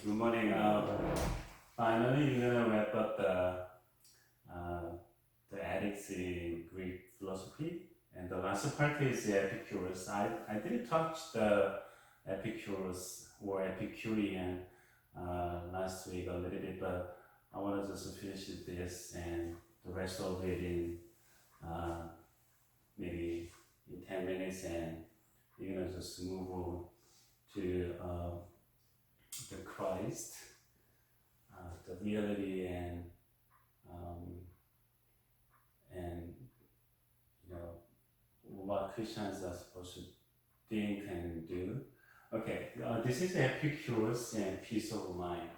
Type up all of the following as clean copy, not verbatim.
Good morning. Finally, we're gonna wrap up the ethics in Greek philosophy, and the last part is the Epicurus. I didn't touch the Epicurus or Epicurean last week a little bit, but I want to just finish this and the rest of it in maybe in 10 minutes, and we're gonna just move on to the Christ, the reality, and you know what Christians are supposed to think and do. Okay, this is Epicurus and peace of mind.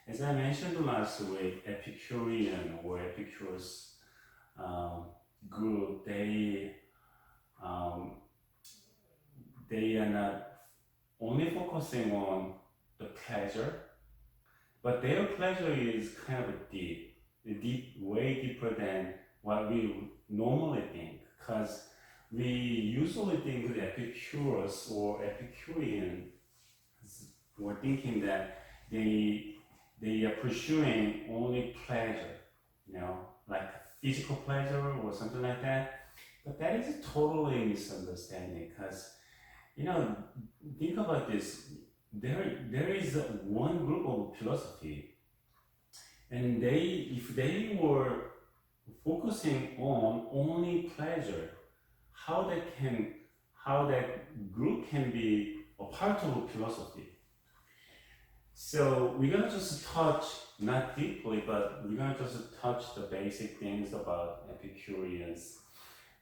As I mentioned last week, Epicurean or Epicurus group, they are not only focusing on the pleasure, but their pleasure is kind of way deeper than what we normally think. Because we usually think the Epicurus or Epicurean were thinking that they are pursuing only pleasure, like physical pleasure or something like that. But that is a totally misunderstanding, because think about this. There is one group of philosophy, and if they were focusing on only pleasure, how that group can be a part of philosophy. So we're gonna just touch, not deeply, but we're gonna just touch the basic things about Epicureans.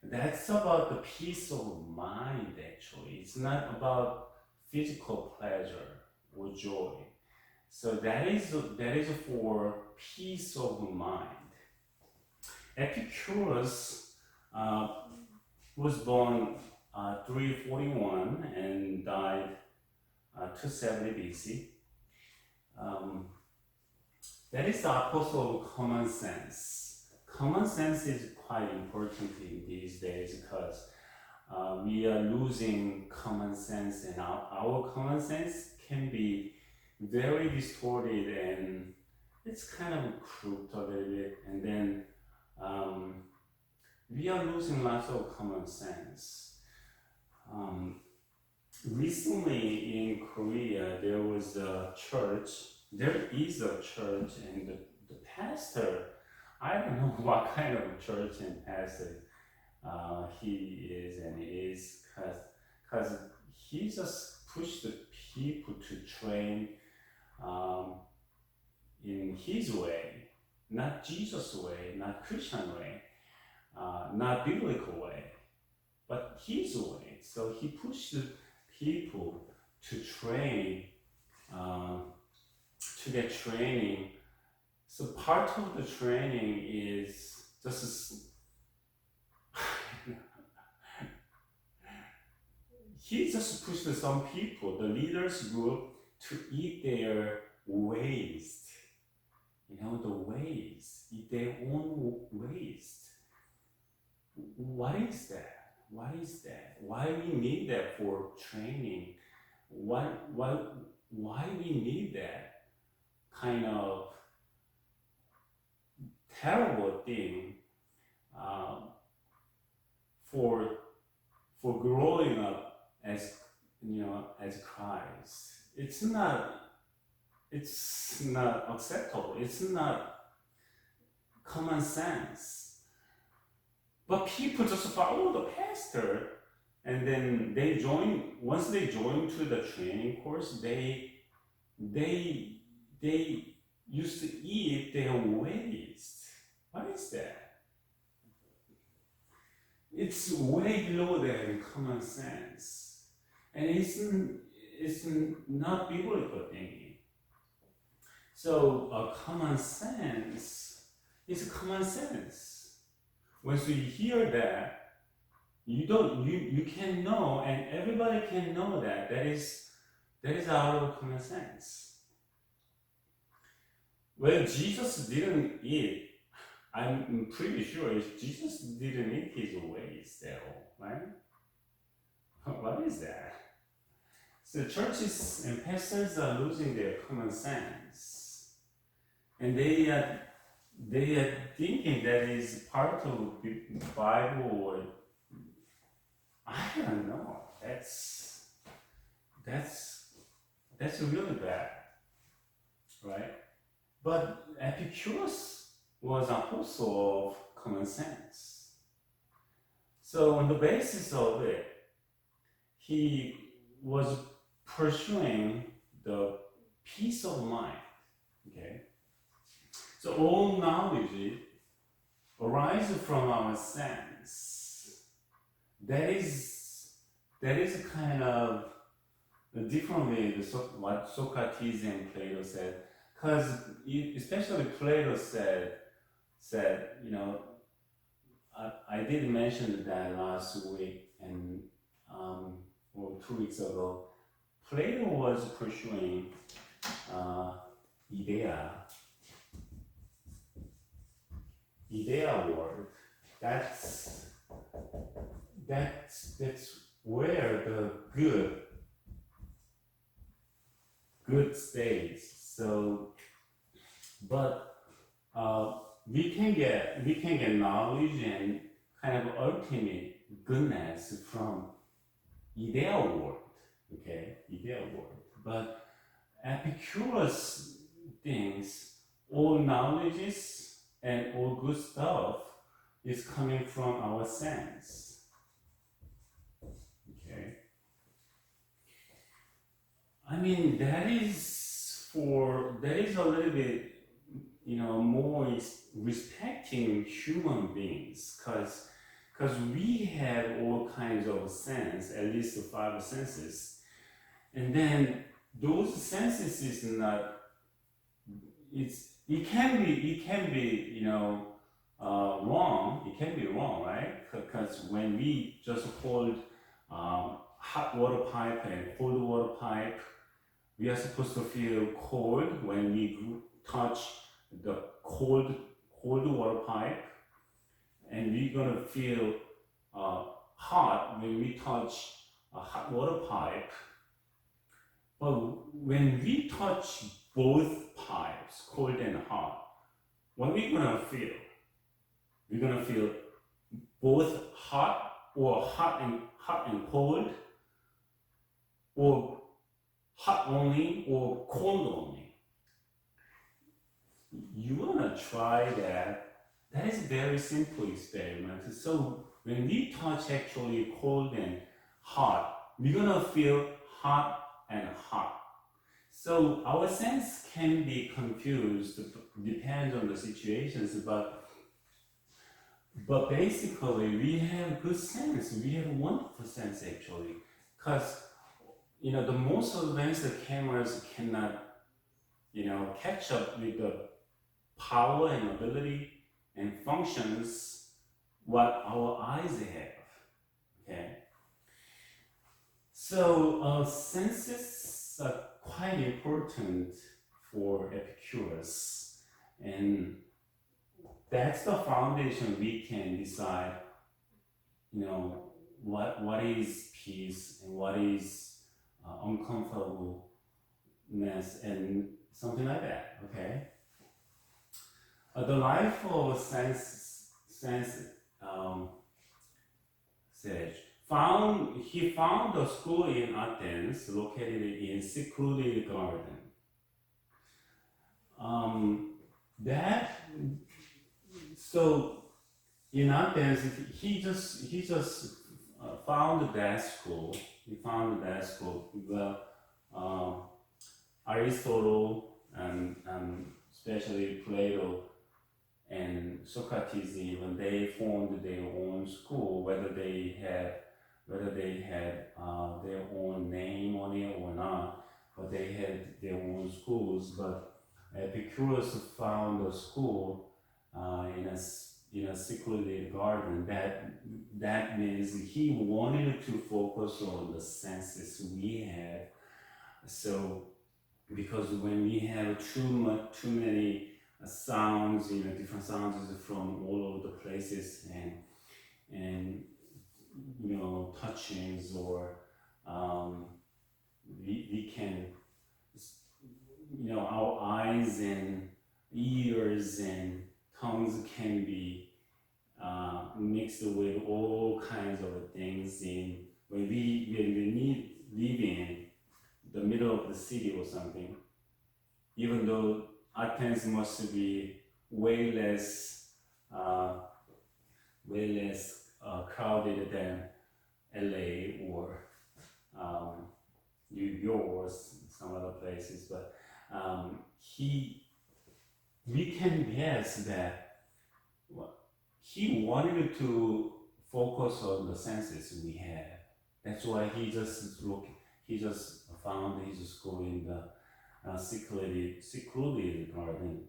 That's about the peace of mind, actually. It's not about physical pleasure or joy. So that is for peace of mind. Epicurus was born 341 and died 270 BC. That is the apostle of common sense. Common sense is quite important in these days, because we are losing common sense, and our common sense can be very distorted, and it's kind of crooked a little bit, and then we are losing lots of common sense. Recently in Korea, there is a church, and the pastor, I don't know what kind of church and pastor he is, because he just pushed the people to train in his way, not Jesus' way, not Christian way, not biblical way, but his way. So he pushed the people to train, to get training. So part of the training is just he just pushed some people, the leaders group, to eat their waste. The waste, eat their own waste. What is that? Why we need that for training? Why we need that kind of terrible thing for growing up as Christ? It's not acceptable. It's not common sense. But people just follow the pastor, and then once they join to the training course, they used to eat their waste. What is that? It's way below than common sense, and it's not biblical thinking. So common sense is common sense. Once you hear that, you can know, and everybody can know that is out of common sense. Well, Jesus didn't eat. I'm pretty sure Jesus didn't eat his waste at all, right? What is that? So churches and pastors are losing their common sense, and they are thinking that is part of the Bible, or I don't know. That's really bad, right? But Epicurus was an apostle of common sense. So on the basis of it, he was pursuing the peace of mind. Okay. So all knowledge arises from our sense. That is a kind of differently what Socrates and Plato said, because especially Plato said, you know, I did mention that last week and or 2 weeks ago. Plato was pursuing idea world. That's where the good stays. So, but we can get knowledge and kind of ultimate goodness from ideal world. Okay, ideal world. But Epicurus thinks all knowledges and all good stuff is coming from our sense. Okay. I mean, that is a little bit, more respecting human beings, because we have all kinds of sense, at least 5 senses, and then those senses is not. It can be wrong. It can be wrong, right? Because when we just hold hot water pipe and cold water pipe, we are supposed to feel cold when we touch the cold water pipe, and we're gonna feel hot when we touch a hot water pipe. But when we touch both pipes, cold and hot, what are we gonna feel? We're gonna feel both hot, or hot and cold, or hot only, or cold only. You wanna try that? That is a very simple experiment. So when we touch actually cold and hot, we're gonna feel hot and hot. So our sense can be confused, depends on the situations, but basically we have good sense. We have wonderful sense actually, because the most advanced cameras cannot catch up with the power and ability and functions what our eyes have. Okay. So senses are quite important for Epicurus, and that's the foundation we can decide, what is peace and what is uncomfortableness and something like that. Okay. The life of sense sage he found a school in Athens located in secluded garden. So in Athens, he just found that school. He found that school. Well, Aristotle and especially Plato and Socrates, even they formed their own school, whether they had their own name on it or not, but they had their own schools. But Epicurus found a school in a secluded garden. That means he wanted to focus on the senses we have. So because when we have too many sounds, different sounds from all over the places, and touchings, or we can, our eyes and ears and tongues can be mixed with all kinds of things in when we live in the middle of the city or something. Even though Athens must be way less crowded than LA or New York or some other places, but we can guess that he wanted to focus on the senses we have. That's why he just found his school in the secluded garden.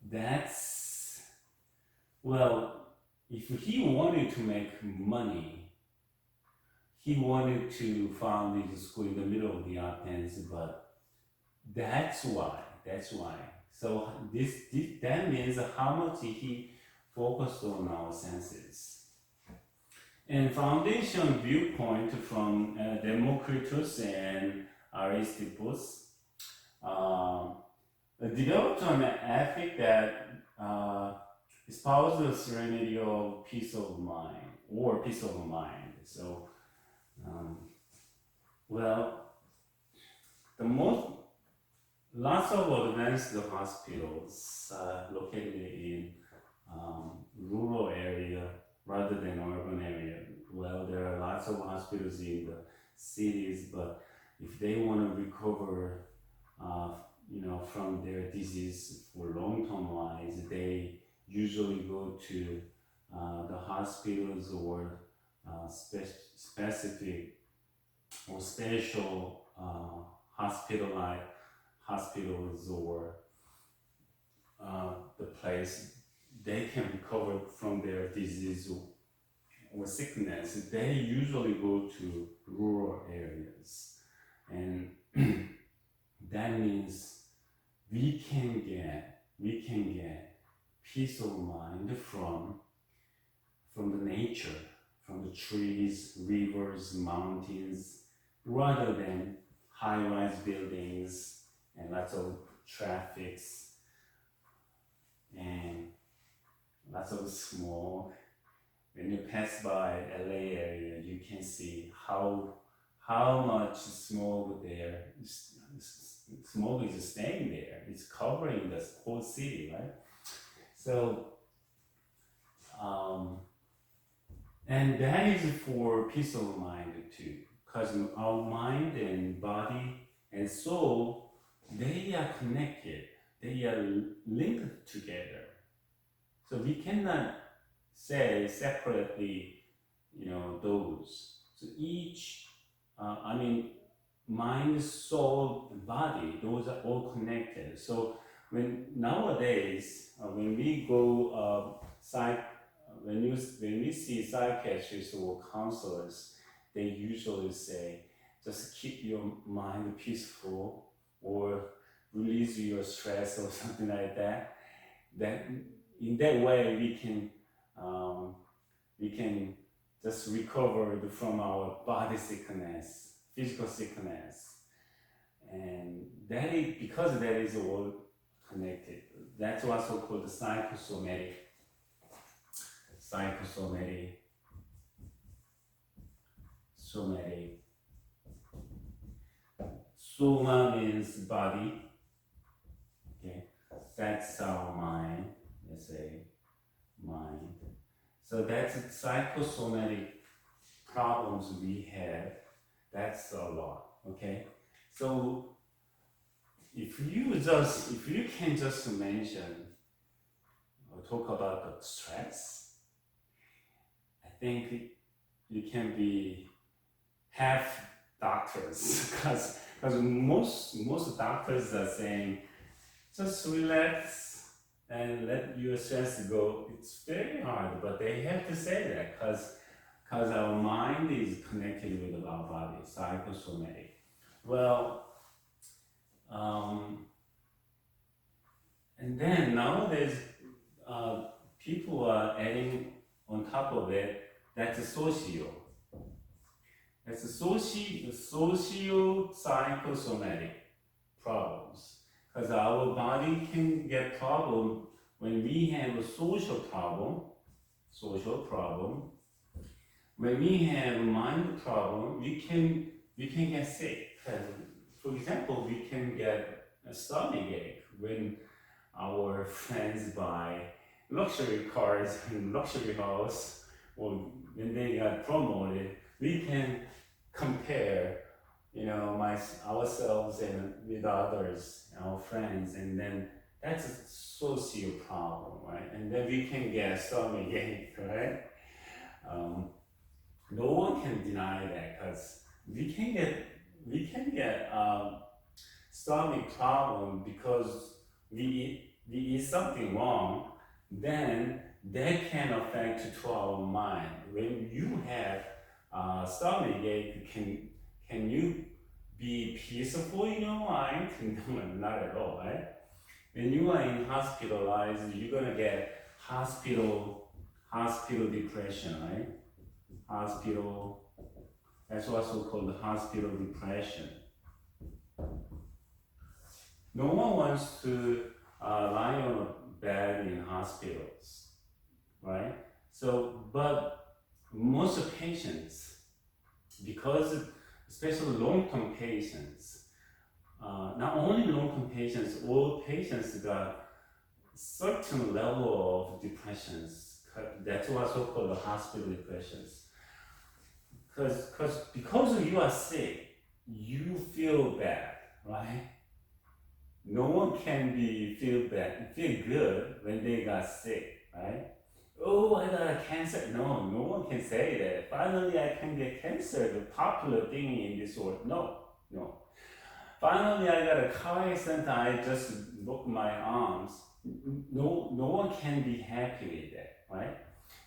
That's, well, if he wanted to make money, he wanted to found his school in the middle of the Athens, but that's why. So that means how much he focused on our senses. And foundation viewpoint from Democritus and Aristippus developed an ethic that espouses the serenity of peace of mind or peace of mind. So, lots of advanced hospitals located in rural area rather than urban area. Well, there are lots of hospitals in the cities, but if they want to recover, from their disease for long-term wise, they usually go to the hospitals or specific or special hospitals or the place they can recover from their disease or sickness. They usually go to rural areas, and that means we can get peace of mind from the nature, from the trees, rivers, mountains, rather than high-rise buildings and lots of traffics and lots of smoke. When you pass by LA area, you can see how much smoke there. Smoke is staying there. It's covering the whole city, right? So, and that is for peace of mind too, because our mind and body and soul, they are connected. They are linked together. So we cannot say separately, those. So each, mind, soul, and body, those are all connected. So when nowadays, when we go when we see psychiatrists or counselors, they usually say, just keep your mind peaceful or release your stress or something like that. That in that way we can just recover from our body sickness, physical sickness, and that is because that is all connected. That's also called the psychosomatic. Soma means body. Okay, that's our mind. Let's say mind. So that's psychosomatic problems we have. That's a lot. Okay, so if you can just mention or talk about the stress, I think you can be half doctors because most doctors are saying just relax and let your stress go. It's very hard, but they have to say that because our mind is connected with our body, psychosomatic. Well, and then nowadays people are adding on top of it that's social. It's socio-psychosomatic problems. Because our body can get problem when we have a social problem. When we have a mind problem, we can get sick. For example, we can get a stomach ache when our friends buy luxury cars and luxury house, or when they got promoted. We can compare, ourselves and with others, our friends, and then that's a social problem, right? And then we can get a stomach ache, right? No one can deny that because we can get stomach problem because we eat something wrong. Then that can affect to our mind. When you have stomach ache, can you be peaceful in your mind? No, not at all, right? When you are in hospitalized, you're gonna get hospital depression, right? Hospital, that's also called hospital depression. No one wants to lie on a bed in hospitals, right? So, but most of patients, because especially long-term patients, not only long-term patients, all patients got certain level of depressions. That's also called the hospital depressions. Because you are sick, you feel bad, right? No one can feel good when they got sick, right? Oh, I got a cancer. No one can say that. Finally, I can get cancer, the popular thing in this world. No. Finally, I got a car accident. I just broke my arms. No one can be happy with that, right?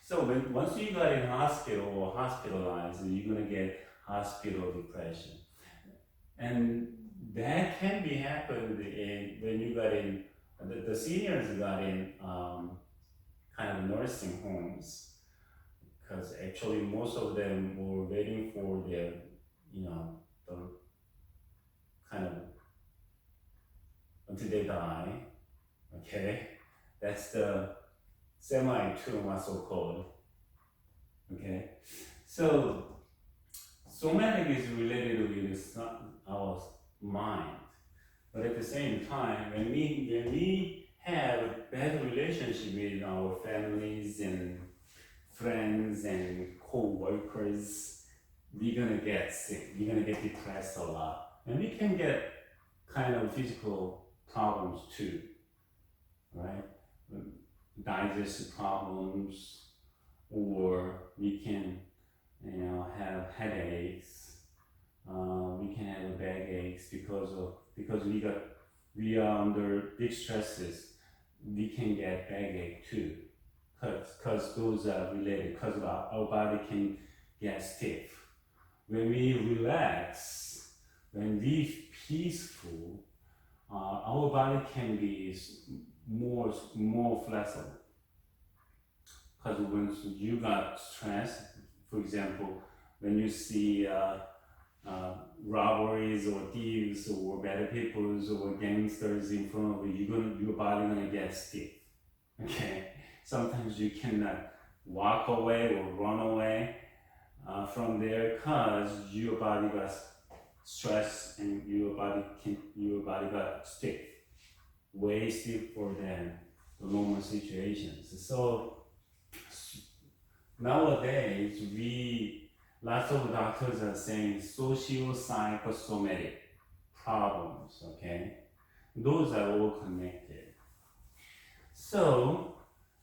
So once you got in hospital or hospitalized, you're gonna get hospital depression, and that can be happened when you got in the seniors got in kind of nursing homes, because actually most of them were waiting for their the kind of until they die. Okay, that's the semi-tomb, so called. Okay, so somatic is related with our mind, but at the same time, when we have a bad relationship with our families and friends and co-workers, we're gonna get sick. We're gonna get depressed a lot, and we can get kind of physical problems too, right? Digestive problems, or we can have headaches. We can have backaches because we are under big stresses. We can get backache too, because those are related. Because our body can get stiff. When we relax, when we peaceful, our body can be more flexible. Because when you got stressed, for example, when you see robberies or thieves or bad people or gangsters in front of you, your body gonna get stiff. Okay, sometimes you cannot walk away or run away from there because your body got stressed and your body got stiff, way stiffer than the normal situations. So nowadays, lots of doctors are saying socio-psychosomatic problems, okay? Those are all connected. So,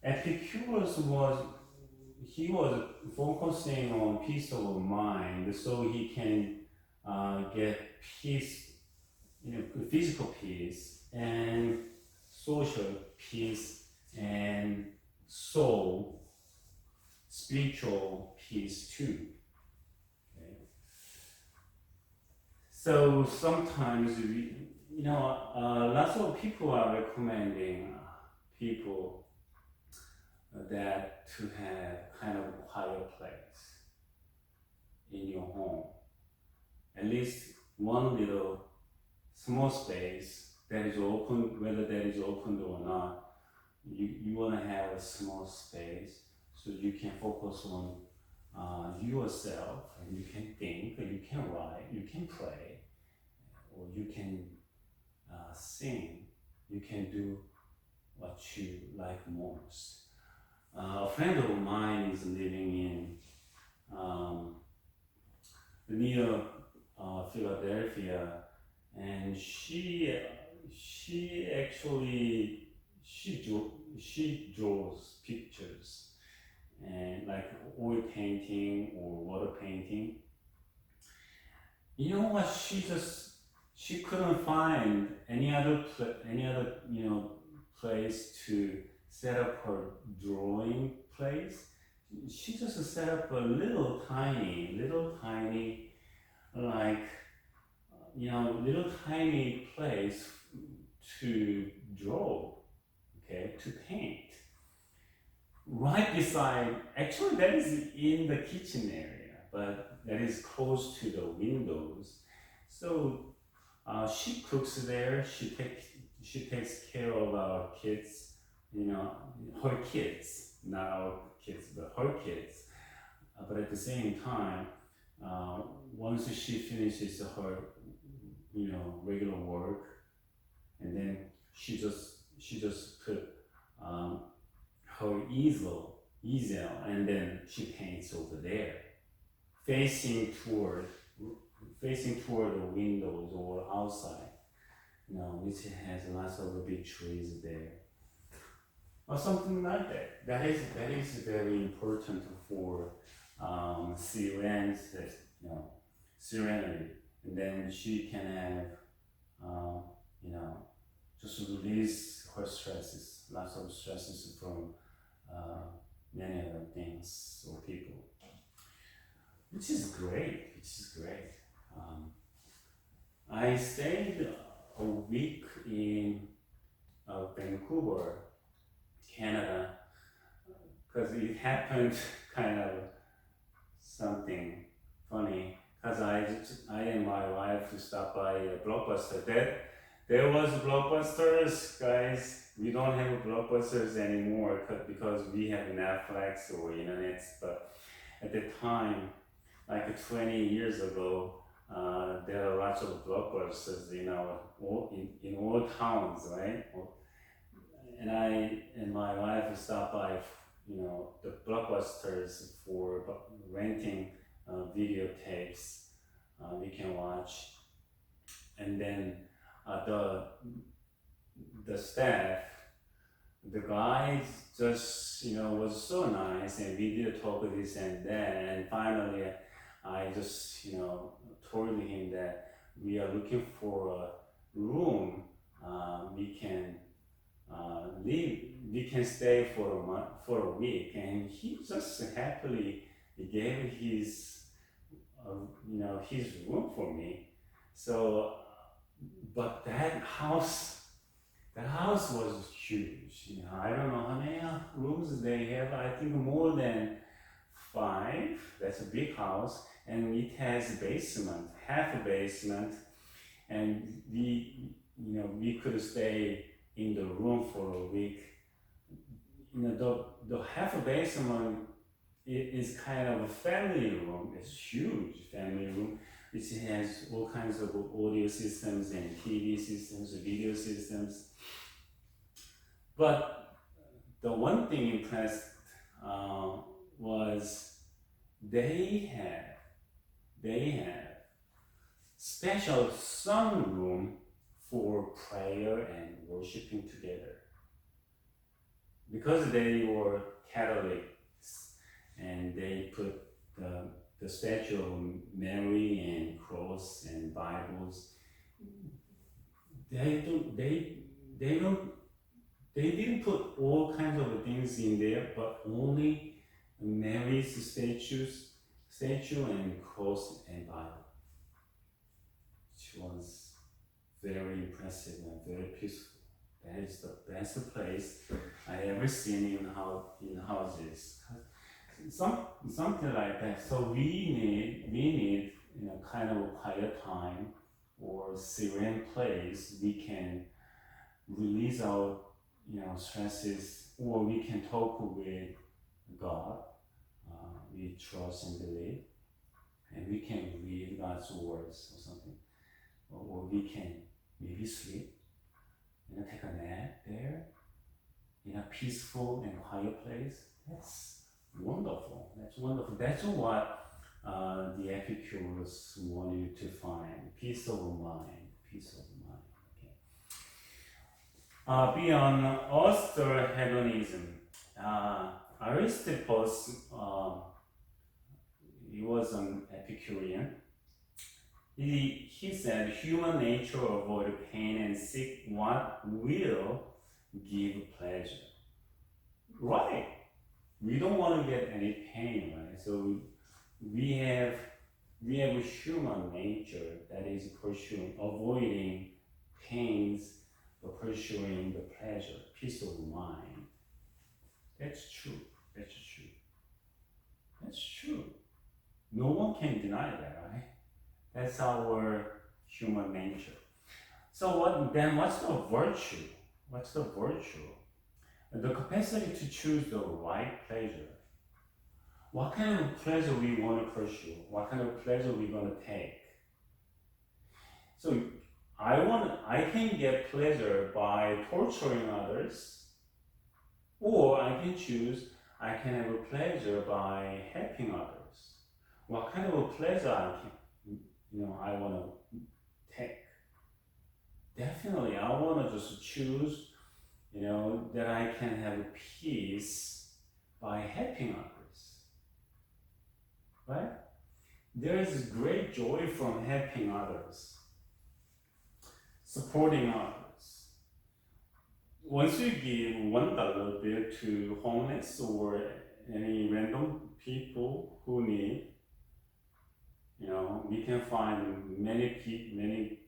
Epicurus was focusing on peace of mind so he can get peace, physical peace and social peace and soul, spiritual peace too. Okay. So sometimes lots of people are recommending people that to have kind of a quiet place in your home. least one little small space that is open, whether that is opened or not. You want to have a small space so you can focus on yourself, and you can think, you can write, you can play, or you can sing, you can do what you like most. A friend of mine is living in near Philadelphia, and she actually she draws pictures and like oil painting or water painting. You know what? She couldn't find any other place to set up her drawing place. She just set up a little tiny like little tiny place to draw, okay, to paint. Right beside, actually that is in the kitchen area, but that is close to the windows. So she cooks there. She takes care of our kids, her kids, not our kids, but her kids. But at the same time, once she finishes her, regular work, and then she just put her easel, and then she paints over there, facing toward the windows or outside, which has lots of big trees there, or something like that. That is very important for serenity, and then she can have, just release her stresses, lots of stresses from many other things or people, which is great. I stayed a week in Vancouver, Canada, because it happened kind of something funny. Because I and my wife stopped by a Blockbuster. There was Blockbusters, guys. We don't have Blockbusters anymore because we have Netflix or internet. But at the time, like 20 years ago, there are lots of Blockbusters in all towns, right? And I and my wife stopped by, the Blockbusters for renting videotapes we can watch, and then the staff, the guys just was so nice, and we did talk this and that, and finally I just told him that we are looking for a room we can we can stay for a week, and he just happily gave his his room for me. So, but that house was huge. I don't know how many rooms they have. I think more than 5. That's a big house, and it has a basement, half a basement, and we could stay in the room for a week. The half a basement is kind of a family room. It's huge family room. It has all kinds of audio systems and TV systems, video systems. But the one thing impressed was they have special sunroom for prayer and worshiping together. Because they were Catholics, and they put the statue of Mary and cross and Bibles. They didn't put all kinds of things in there, but only Mary's statue and cross and Bible, which was very impressive and very peaceful. That is the best place I ever seen in houses. Something like that. So we need kind of a quiet time or serene place, we can release our stresses, or we can talk with God. We trust and believe, and we can read God's words or something, or we can maybe sleep, take a nap there in a peaceful and quiet place. That's wonderful. That's wonderful. That's what the Epicures want you to find: peace of mind, peace of mind. Okay. Beyond austere hedonism, Aristippus, he was an Epicurean. He said human nature avoid pain and seek what will give pleasure. Right. We don't want to get any pain, right? So we have a human nature that is avoiding pains, but pursuing the pleasure, peace of mind. That's true. That's true. That's true. No one can deny that, right? That's our human nature. So what's the virtue? What's the virtue? The capacity to choose the right pleasure. What kind of pleasure we want to pursue? What kind of pleasure we going to take? So I can get pleasure by torturing others, or I can choose, I can have a pleasure by helping others. What kind of a pleasure I want to take? Definitely, I want to just choose, that I can have peace by helping others. Right? There is great joy from helping others, supporting others. Once you give $1 bill to homeless or any random people who need, we can find many,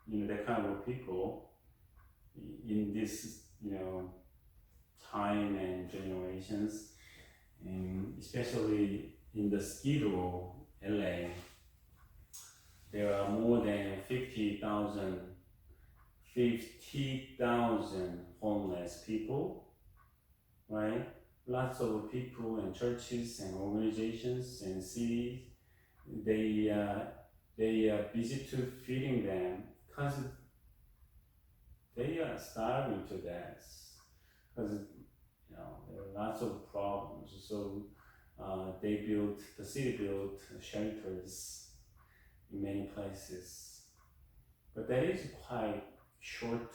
that kind of people in this, time and generations, and especially in the Skid Row, LA, there are more than 50,000 homeless people, right? Lots of people and churches and organizations and cities, they are busy to feeding them because they are starving to death. Because there are lots of problems. So the city built shelters in many places, but that is quite short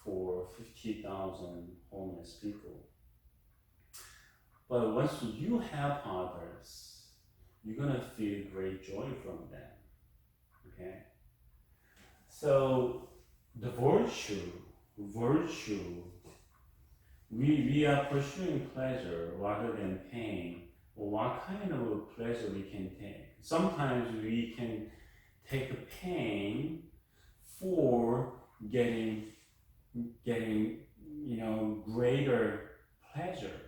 for 50,000 homeless people. But once you help others, you're gonna feel great joy from them. Okay? So the virtue, we are pursuing pleasure rather than pain, or what kind of a pleasure we can take. Sometimes we can take a pain for getting greater pleasure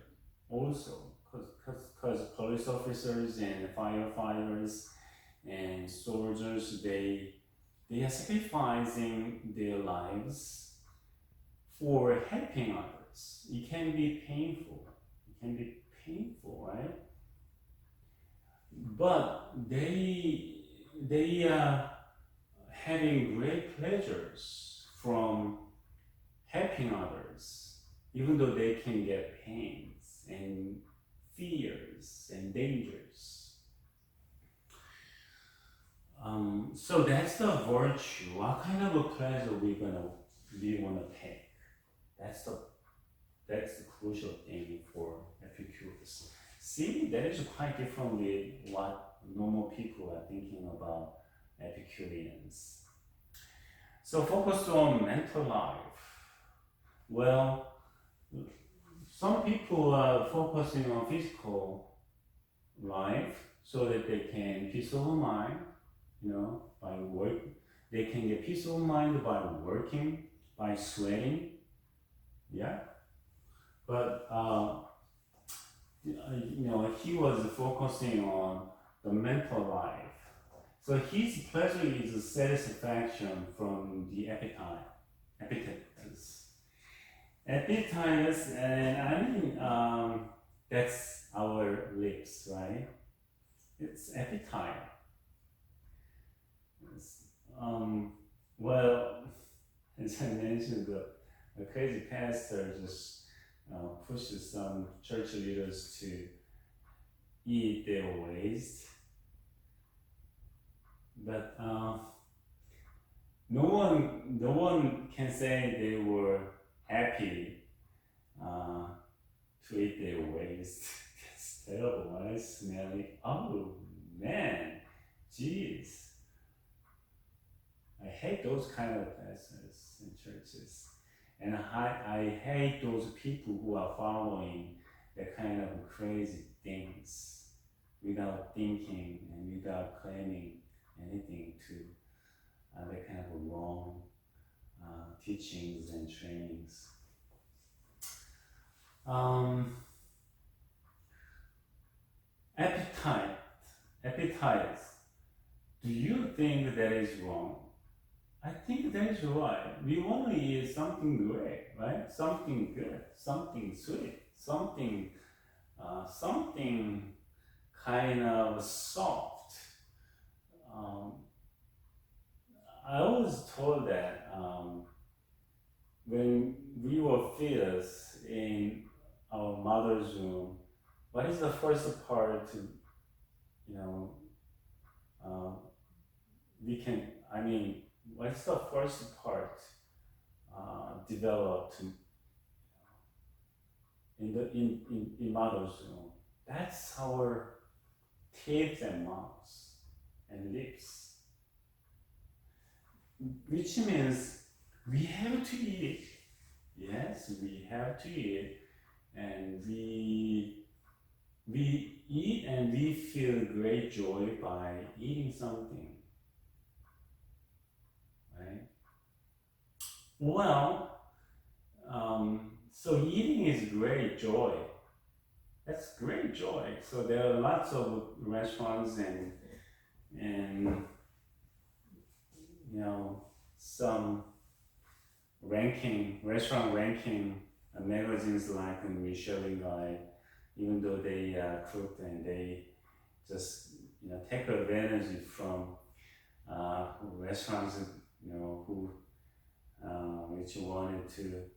also, because police officers and firefighters and soldiers, they are sacrificing their lives for helping others. It can be painful, right? But they are having great pleasures from helping others, even though they can get pains and fears and dangers. So that's the virtue. What kind of a pleasure we want to take? That's the crucial thing for Epicurus. See, that is quite different with what normal people are thinking about Epicureans. So focus on mental life. Well, some people are focusing on physical life so that they can peace of mind, by work. They can get peace of mind by working, by sweating. Yeah. But, he was focusing on the mental life. So his pleasure is satisfaction from the appetites. Appetites, and I mean, that's our lips, right? It's appetite. It's, well, as I mentioned, the crazy pastor just pushes some church leaders to eat their waste, but no one can say they were happy to eat their waste. That's terrible, right? Smelly. Oh man, jeez. I hate those kind of pastors in churches. And I hate those people who are following that kind of crazy things without thinking and without claiming anything to that kind of wrong teachings and trainings. Appetite. Do you think that is wrong? I think that is right. We want to eat something great, right? Something good, something sweet, something kind of soft. I always told that when we were fetus in our mother's womb, what is the first part to, you know, what's the first part developed in mother's womb? That's our teeth and mouths and lips, which means we have to eat. Yes, we have to eat, and we eat and we feel great joy by eating something, right? Well, so eating is great joy. That's great joy. So there are lots of restaurants and you know, some restaurant ranking magazines like Michelin Guide, even though they cook and they just take advantage from restaurants who which wanted to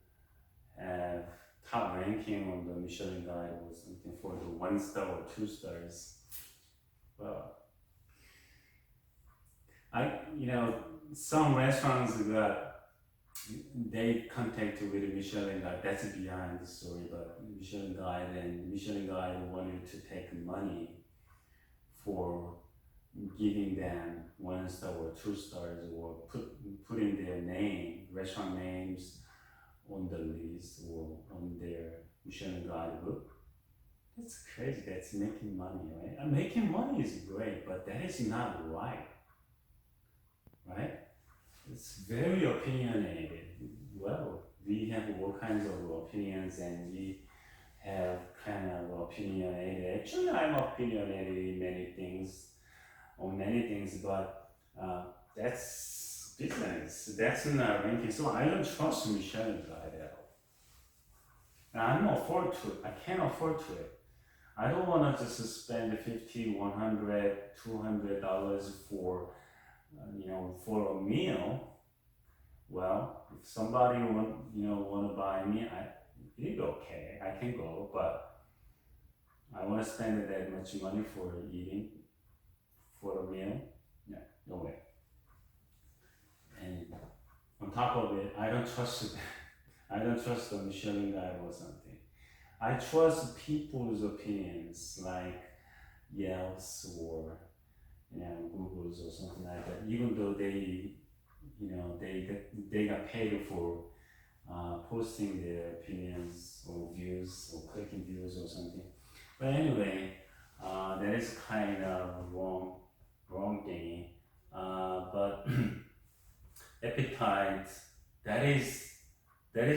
have top ranking on the Michelin Guide or something for the 1 star or 2 stars. Well, some restaurants they contact with Michelin Guide. That's behind the story, but Michelin Guide wanted to take money for giving them 1 star or 2 stars, or putting their restaurant names on the list or on their Michelin Guide book. That's crazy. That's making money, right? And making money is great, but that is not right. Right? It's very opinionated. Well, we have all kinds of opinions, and we have kind of opinionated. Actually, I'm opinionated in many things, but that's business. That's not ranking. So I don't trust Michelin Guide at all. And I can't afford to it. I don't want to just spend $50, $100, $200 for for a meal. Well, if somebody want to buy me, it's okay. I can go, but I want to spend that much money for eating for a meal? Yeah, no way. And on top of it, I don't trust it. I don't trust the Michelin Guide or something. I trust people's opinions, like Yelps or Google's or something like that. Even though they got paid for posting their opinions or views or clicking views or something. But anyway, that is kind of wrong thing. But appetite, that is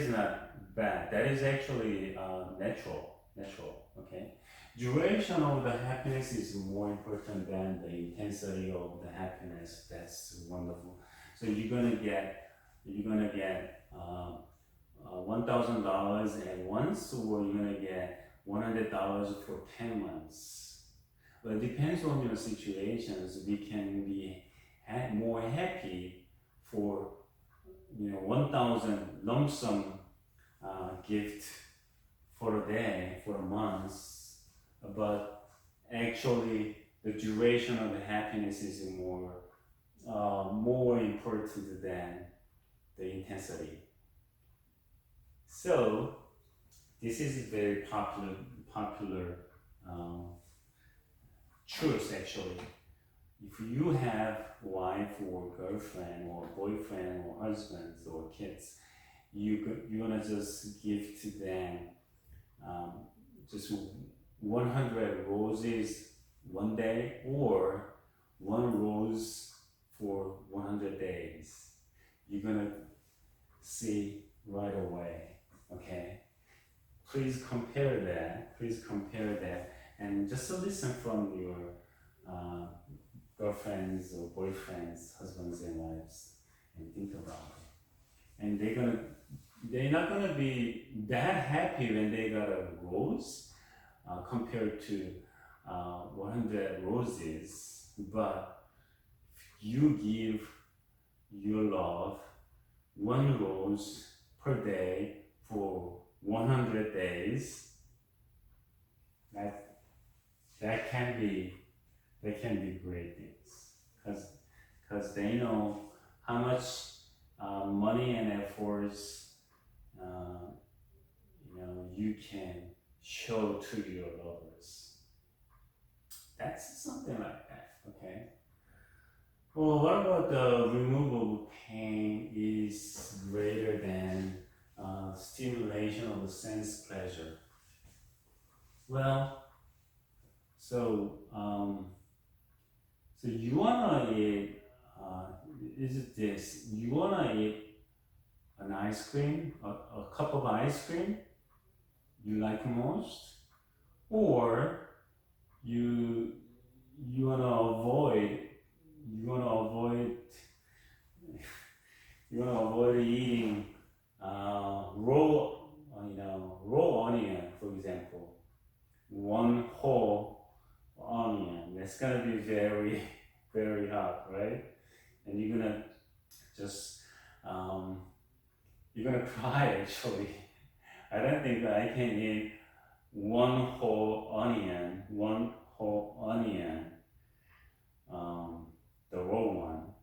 not bad. That is actually natural. Okay. duration of the happiness is more important than the intensity of the happiness. That's wonderful. So you're gonna get $1,000 at once, or you're gonna get $100 for 10 months. Well, it depends on your situations. We can be more happy for 1,000 lump sum gift for a day, for a month, but actually the duration of the happiness is more important than the intensity. So this is a very popular truth actually. If you have wife or girlfriend or boyfriend or husband or kids, you're gonna just give to them just 100 roses one day, or one rose for 100 days. You're gonna see right away, okay? Please compare that, and just listen from your girlfriends or boyfriends, husbands and wives, and think about it. And they're not gonna be that happy when they got a rose compared to 100 roses, but if you give your love one rose per day for 100 days, that can be great things, because they know how much money and efforts you can show to your lovers. That's something like that, okay? Well, what about the removal of pain is greater than stimulation of the sense pleasure? Well, so you wanna eat, is it this? You wanna eat an ice cream, a cup of ice cream you like most, or you wanna avoid eating raw onion, for example, one whole onion. That's gonna be very very hot, right? And you're gonna just you're gonna cry actually. I don't think I can eat one whole onion, the raw one.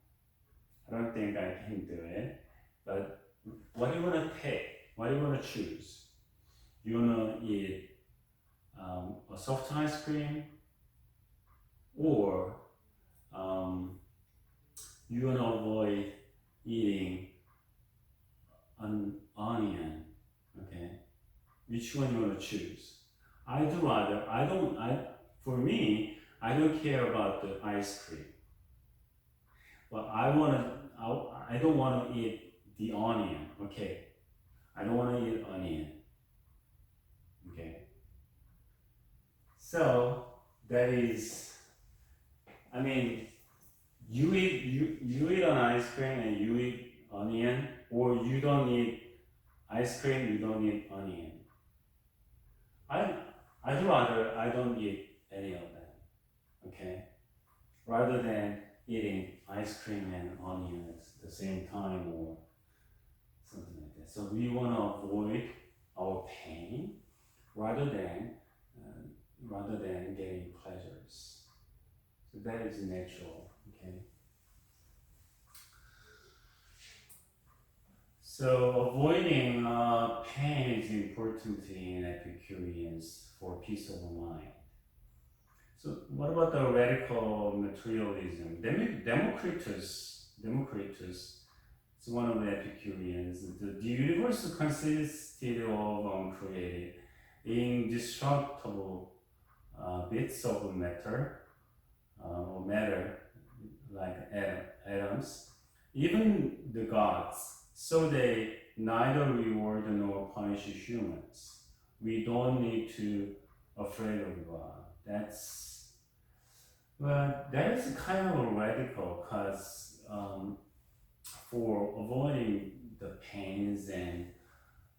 I don't think I can do it. But what do you wanna pick? What do you wanna choose? You wanna eat a soft ice cream, or you wanna avoid eating an onion, okay? Which one you wanna choose? For me, I don't care about the ice cream. But I don't wanna eat the onion, okay? I don't wanna eat onion, okay? So that is, I mean, you eat an ice cream and you eat onion, or you don't eat ice cream, you don't eat onion. I'd rather I don't eat any of them, okay? Rather than eating ice cream and onion at the same time or something like that. So we want to avoid our pain rather than getting pleasures. So that is natural, okay? So avoiding pain is important in Epicureans for peace of mind. So what about the radical materialism? Democritus is one of the Epicureans. The universe consisted of uncreated, indestructible bits of matter, or matter, like atoms. Even the gods, so they neither reward nor punish humans. We don't need to afraid of God. That is kind of radical because for avoiding the pains and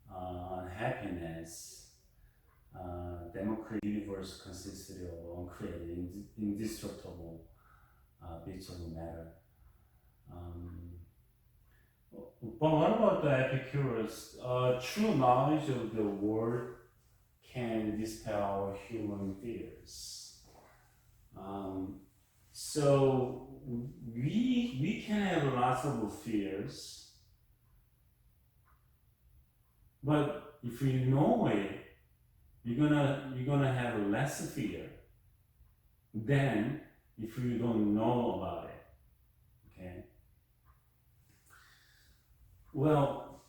unhappiness, democratic universe consisted of uncreated, indestructible bits of matter. But what about the Epicurus? True knowledge of the world can dispel our human fears. So we can have lots of fears, but if you know it, you're gonna have less fear than if you don't know about it. Okay. Well,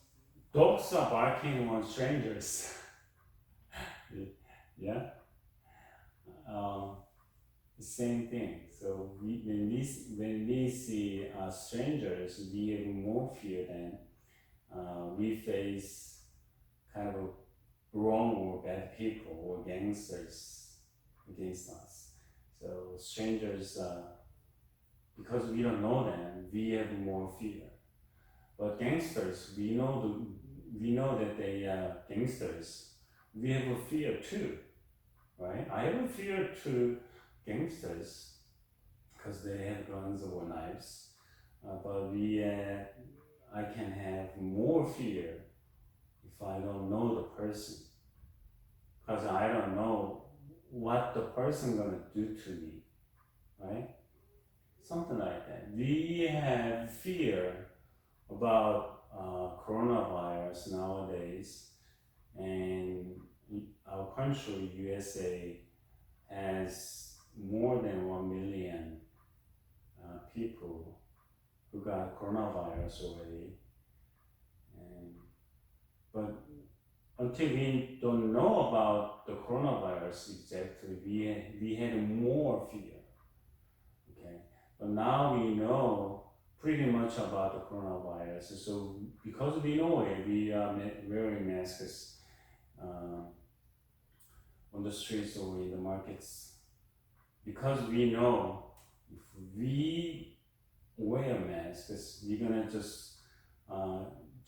dogs are barking on strangers. Yeah. Same thing. So when we see strangers, we have more fear than we face kind of wrong or bad people or gangsters against us. So strangers, because we don't know them, we have more fear. But gangsters, we know that they are gangsters. We have a fear too, right? I have a fear to gangsters because they have guns or knives, but I can have more fear if I don't know the person, because I don't know what the person gonna do to me, right? Something like that. We have fear about coronavirus nowadays, and our country, USA, has more than 1 million people who got coronavirus already. But until we don't know about the coronavirus exactly, we had more fear. Okay, but now we know pretty much about the coronavirus. So because we know it, we are wearing masks on the streets or in the markets. Because we know if we wear masks, we're gonna just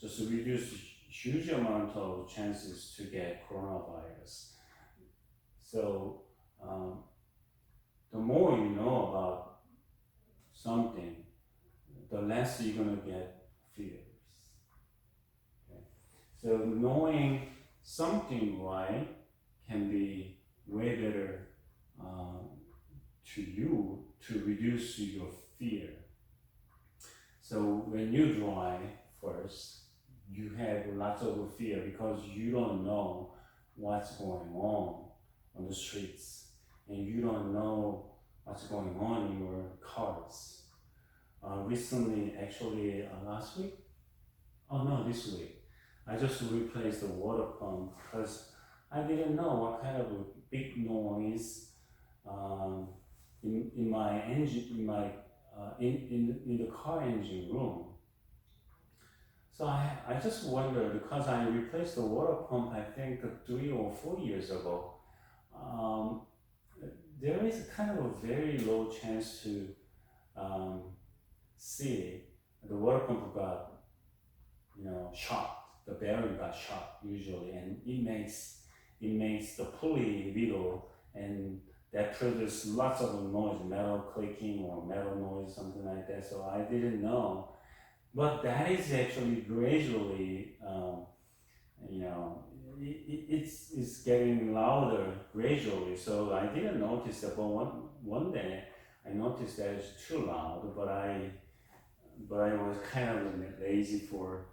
reduce huge amount of chances to get coronavirus. So the more you know about something, the less you're gonna get fears. Okay? So knowing something right can be way better to you to reduce your fear. So when you drive first, you have lots of fear because you don't know what's going on the streets, and you don't know what's going on in your cars. Recently, actually last week, this week, I just replaced the water pump because I didn't know what kind of a big noise in my engine, in the car engine room. So I just wonder, because I replaced the water pump, I think 3 or 4 years ago, there is kind of a very low chance to see the water pump got, shot. The bearing got shot usually, and it makes the pulley wiggle, and that produces lots of noise, metal clicking or metal noise, something like that. So I didn't know, but that is actually gradually, it's getting louder gradually. So I didn't notice that, but one day I noticed that it's too loud, but I was kind of lazy for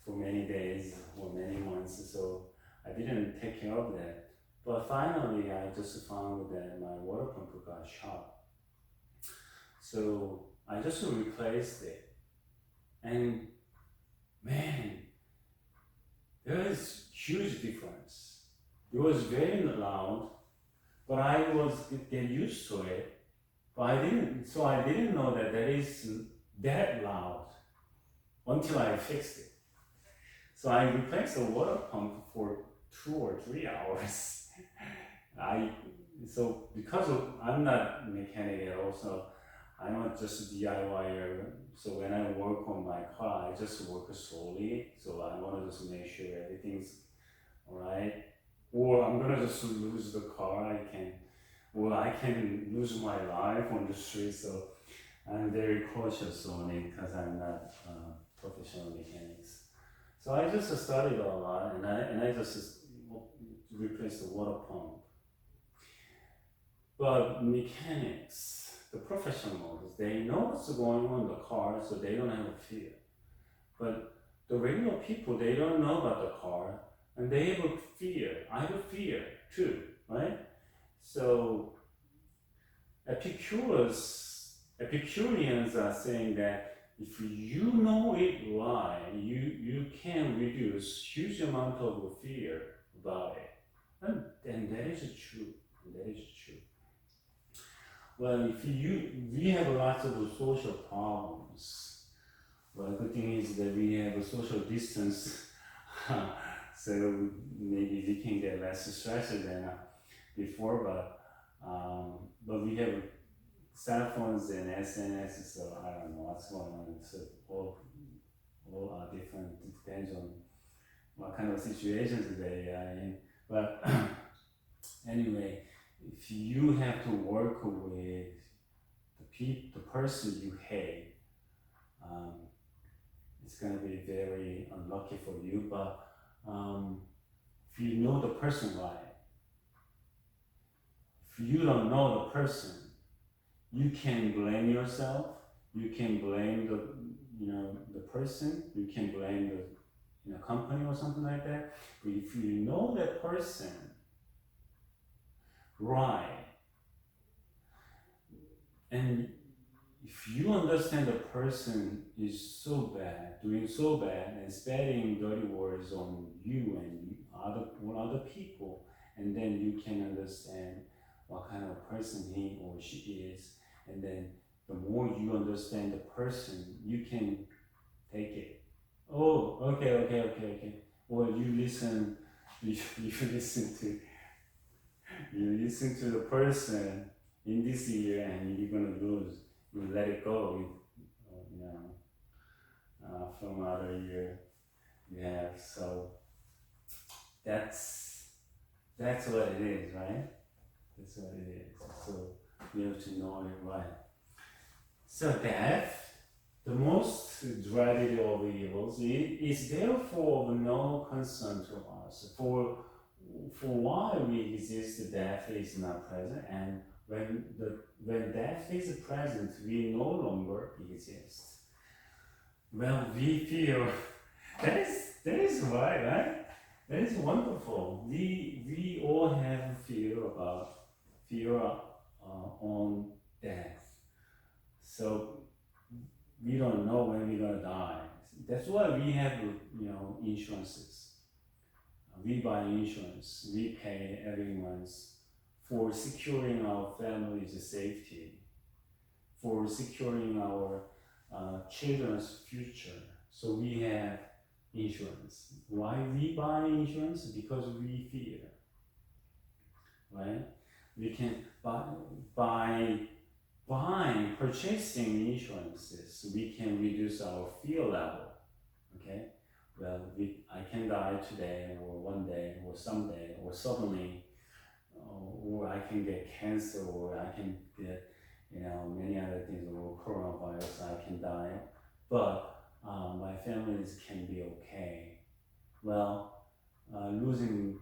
many days or many months, so I didn't take care of that. But finally, I just found that my water pump got shot. So I just replaced it, and man, there is huge difference. It was very loud, but I was get used to it. But I didn't know that is that loud until I fixed it. So I replaced the water pump for 2 or 3 hours. So because I'm not mechanic at all, so I'm not just a DIYer. So when I work on my car, I just work slowly. So I want to just make sure everything's alright. Or I'm gonna just lose the car. I can lose my life on the street. So I'm very cautious on it because I'm not professional mechanics. So I just studied a lot, and I just replaced the water pump. But mechanics, the professionals, they know what's going on in the car, so they don't have a fear. But the regular people, they don't know about the car, and they have a fear. I have a fear too, right? So Epicureans are saying that if you know it why, you can reduce huge amount of fear about it. And that is true. That is true. Well, we have lots of social problems. Well, the good thing is that we have a social distance, so maybe we can get less stressed than before. But we have cell phones and SNS, so I don't know what's going on. So all are different. It depends on what kind of situations they are in. But anyway, if you have to work with the person you hate, it's gonna be very unlucky for you. But if you know the person right, if you don't know the person, you can blame yourself. You can blame the person. You can blame the company or something like that. But if you know that person right, and if you understand the person is so bad, doing so bad, and spreading dirty words on you and other people, and then you can understand what kind of person he or she is, and then the more you understand the person, you can take it. Oh, okay. Well, you listen to the person in this year, and you're gonna lose. You let it go. From other year you have. So that's what it is, right? That's what it is. So you have to know it right. So death, the most dreaded of evils, is therefore of no concern to us. For why we exist, death is not present, and when death is present, we no longer exist. Well, we feel that is right, right? That is wonderful. We all have fear on death. So we don't know when we're gonna die. That's why we have insurances. We buy insurance. We pay every month for securing our family's safety, for securing our children's future. So we have insurance. Why we buy insurance? Because we fear, right? We can by purchasing insurances, we can reduce our fear level. Okay. Well, I can die today, or one day, or someday, or suddenly, or I can get cancer, or I can get many other things, or coronavirus, I can die, but my families can be okay. Well, losing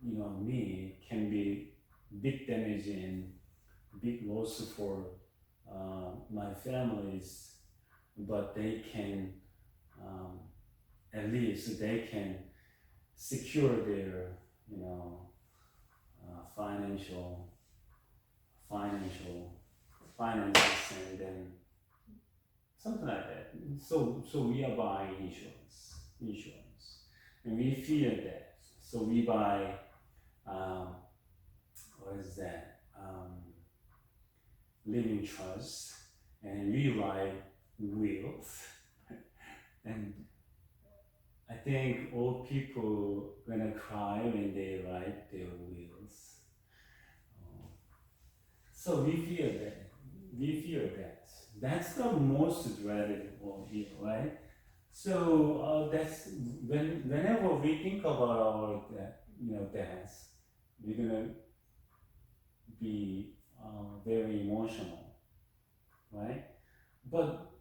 me can be big damage and big loss for my families, but they can at least they can secure their finances, and then something like that. So we are buying insurance, and we fear that. So we buy what is that? Living trust, and we write wills, and I think old people gonna cry when they write their wills. Uh, so we feel that. We feel that. That's the most dreaded of it, right? So that's whenever we think about our deaths, we're gonna be very emotional, right? But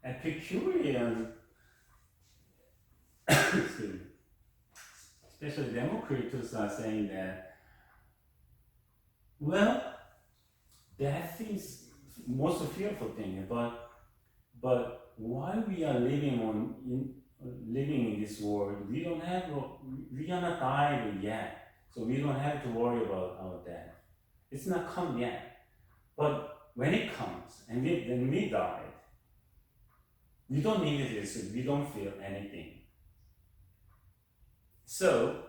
Epicureans, excuse me, especially Democritus, are saying that, well, death is most fearful thing, but while we are living in this world, we are not died yet, so we don't have to worry about our death. It's not come yet, but when it comes and then we die, we don't need this. We don't feel anything. So,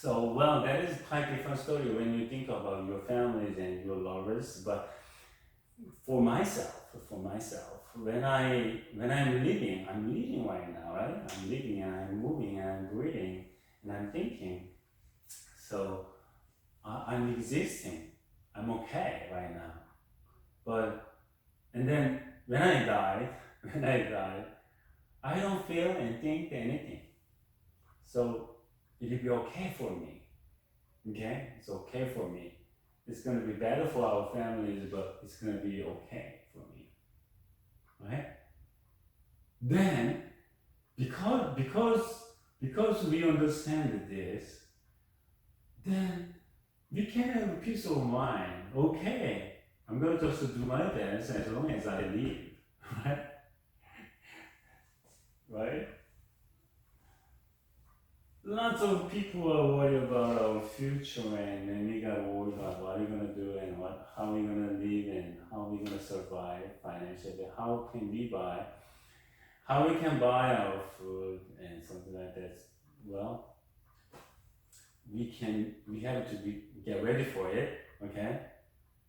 well, that is quite a different story when you think about your families and your lovers. But for myself, when I'm living right now, right? I'm living and I'm moving and I'm breathing and I'm thinking. So I'm existing. I'm okay right now. But and then when I die, I don't feel and think anything. So it'll be okay for me. Okay? It's okay for me. It's gonna be better for our families, but it's gonna be okay for me. Right? Then because we understand this, then we can have a peace of mind. Okay, I'm gonna just do my best as long as I live. Right? Right? Lots of people are worried about our future, and we got worried about what we're gonna do and how we're gonna live and how we're gonna survive financially. How can we buy our food and something like that. Well, we have to get ready for it. Okay,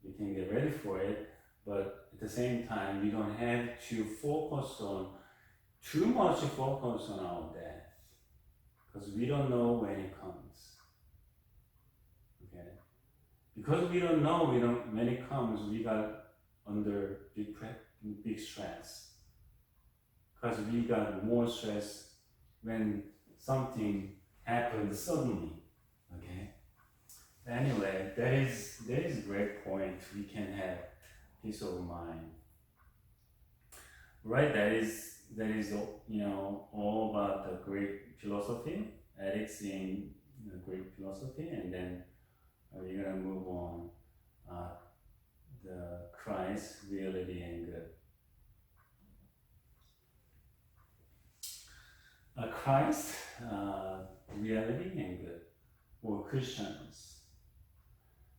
we can get ready for it, but at the same time, we don't have to focus on too much focus on our death, because we don't know when it comes. Okay, because we don't know when it comes, we got under big stress. Because we got more stress when something happens suddenly. Okay. Anyway, that is a great point. We can have peace of mind. Right. That is all about the Greek philosophy, ethics in Greek philosophy, and then we're gonna move on the Christ, reality, and good. Christ, reality, and good, or Christians.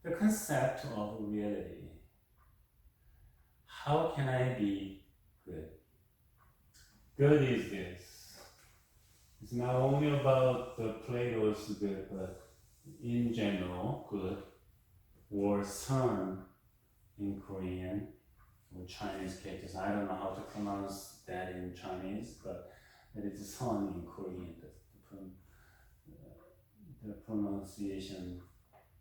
The concept of reality. How can I be good? Good is this. It's not only about the Plato's good, but in general, good, or sun in Korean, or Chinese cases. I don't know how to pronounce that in Chinese, but that is sun in Korean. The pronunciation.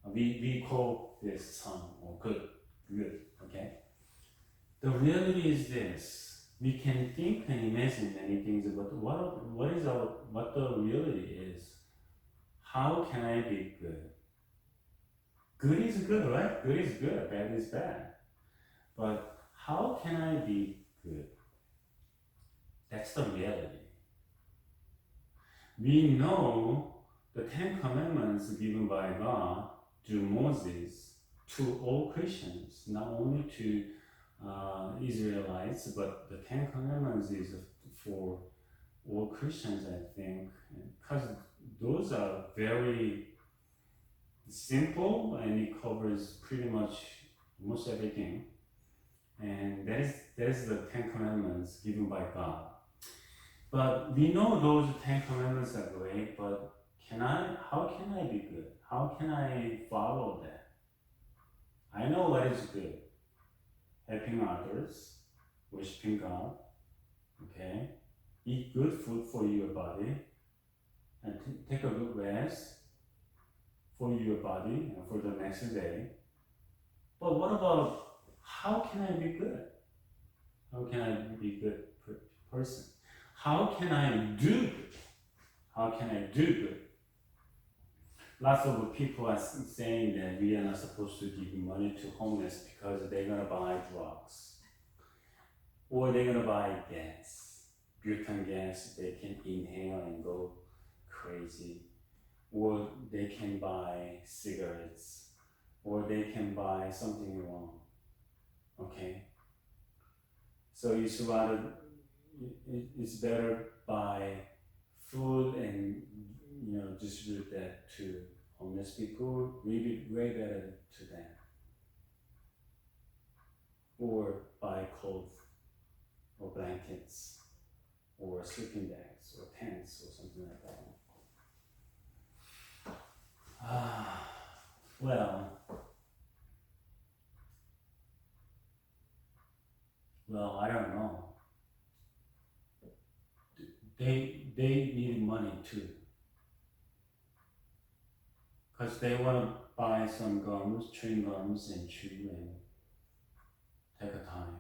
We call this sun or good. Okay. The reality is this. We can think and imagine many things, but what the reality is? How can I be good? Good is good, right? Good is good. Bad is bad. But how can I be good? That's the reality. We know the 10 Commandments given by God to Moses to all Christians, not only to Israelites, but the 10 Commandments is for all Christians, I think, because those are very simple and it covers pretty much almost everything. And that is the 10 Commandments given by God. But we know those 10 Commandments are great, but how can I be good? How can I follow that? I know what is good. Helping others, worshiping God, okay? eat good food for your body, and take a good rest for your body and for the next day. But what about how can I be good? How can I be a good person? How can I do good? How can I do good? Lots of people are saying that we are not supposed to give money to homeless because they're gonna buy drugs or they're gonna buy gas, butane gas. They can inhale and go crazy, or they can buy cigarettes, or they can buy something wrong. Okay, so it's better buy food and distribute that to homeless people. Really way better to them, or buy clothes or blankets or sleeping bags or tents or something like that. Well, I don't know. They need money too, because they want to buy some gums, chewing gums, and chew and take a time.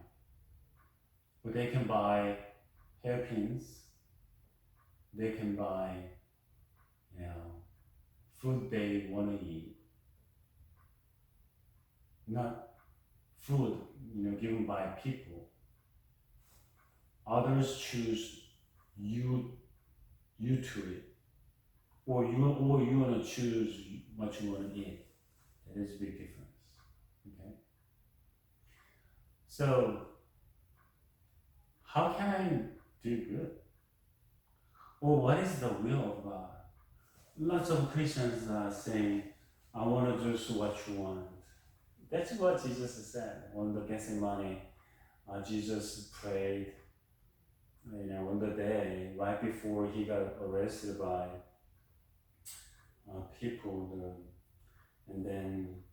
But they can buy hairpins. They can buy, food they want to eat. Not food, given by people. Others choose you to eat, or you want to choose what you want to eat. That is a big difference. Okay. So how can I do good? Or what is the will of God? Lots of Christians are saying, I want to do what you want. That's what Jesus said on the Gethsemane. Jesus prayed, on the day right before he got arrested by people, and then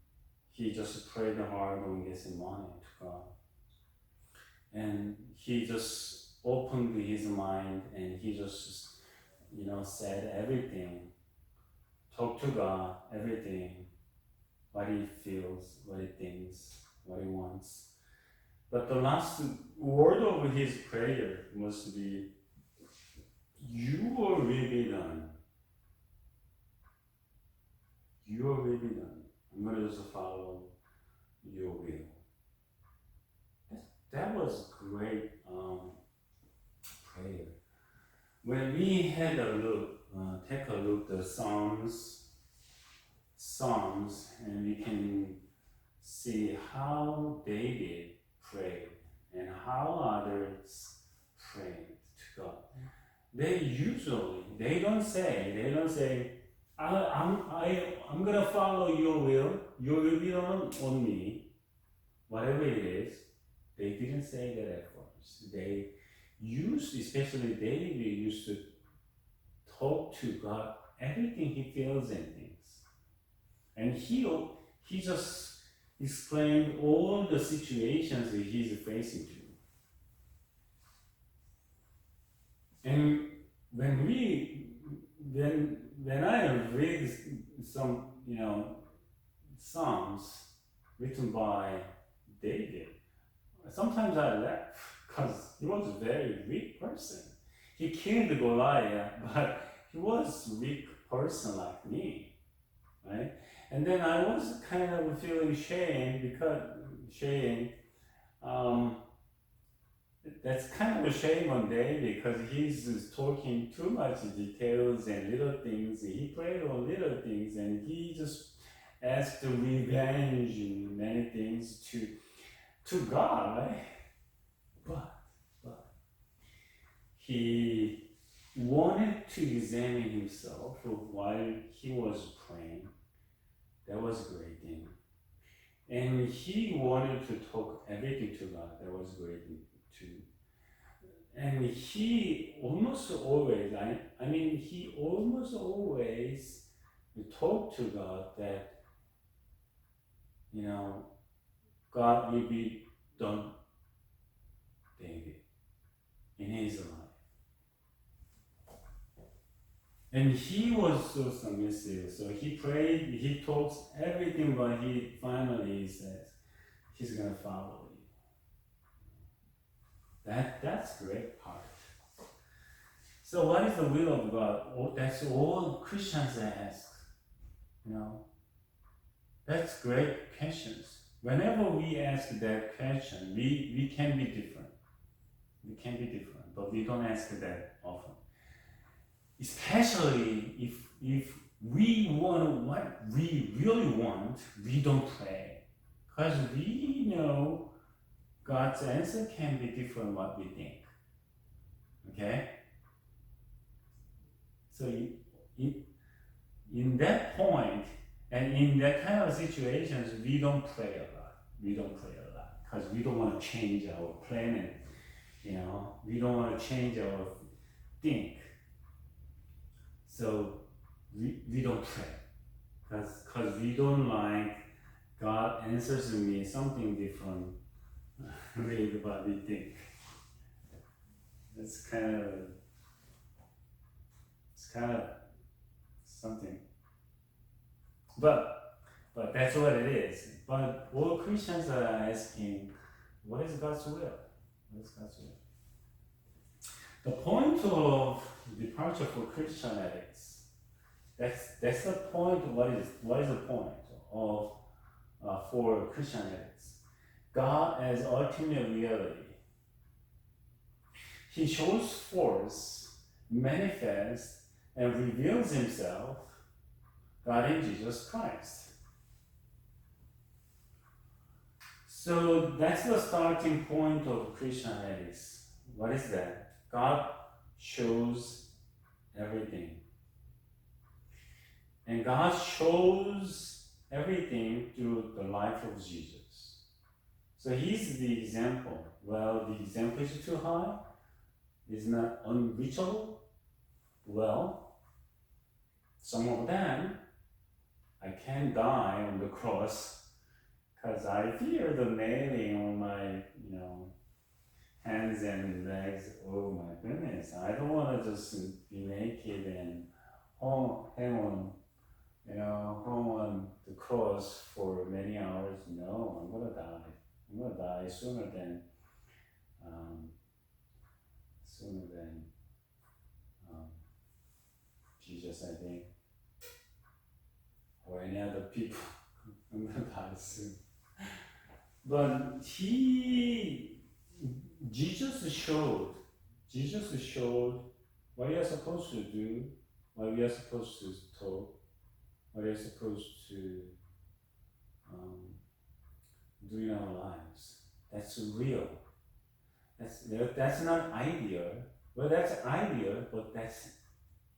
he just prayed hard on Gethsemane to God, and he just opened his mind and he just said everything, talked to God, everything, what he feels, what he thinks, what he wants. But the last word of his prayer must be, "Your will be done. Your will be done. I'm going to just follow your will." That was great prayer. When we had a look, take a look at the Psalms, and we can see how David prayed and how others prayed to God. They don't say, I'm gonna follow your will be done on me, whatever it is. They didn't say that at first. They especially David, used to talk to God everything he feels and thinks. And he just explained all the situations that he's facing to. And when I read some Psalms written by David, sometimes I laugh because he was a very weak person. He killed Goliath, but he was a weak person like me, right? And then I was kind of feeling shame that's kind of a shame on David, because he's just talking too much details and little things. He prayed on little things, and he just asked revenge and many things to God, right? But he wanted to examine himself while he was praying. That was a great thing. And he wanted to talk everything to God. That was a great thing too. And he almost always, he almost always talked to God that, God will be done, David, in his life. And he was so submissive. So he prayed, he talks everything, but he finally says he's gonna follow you. That's great part. So what is the will of God? Oh, that's all Christians ask. You know, that's great questions. Whenever we ask that question, we can be different. We can be different, but we don't ask that often. Especially if we want what we really want, we don't pray. Because we know God's answer can be different what we think. Okay? So in that point, and in that kind of situations, we don't pray a lot. We don't pray a lot because we don't want to change our plan, and we don't want to change our think. So we don't pray because we don't like God answers me something different with what we think. It's kind of something. But that's what it is. But all Christians are asking, what is God's will? What is God's will? The point of departure for Christian addicts. That's the point. What is the point of for Christian addicts? God as ultimate reality. He shows forth, manifests, and reveals Himself, God in Jesus Christ. So that's the starting point of Christian addicts. What is that? God shows everything. And God shows everything through the life of Jesus. So He's the example. Well, the example is too high, is not unreachable. Well, some of them, I can't die on the cross because I fear the nailing on my, hands and legs. Oh my goodness, I don't want to just be naked and hang on the cross for many hours. No, I'm gonna die. I'm gonna die sooner than Jesus, I think, or any other people. I'm gonna die soon. But Jesus showed what we are supposed to do, what we are supposed to talk, what we are supposed to do in our lives. That's real. That's not ideal. Well, that's ideal, but that's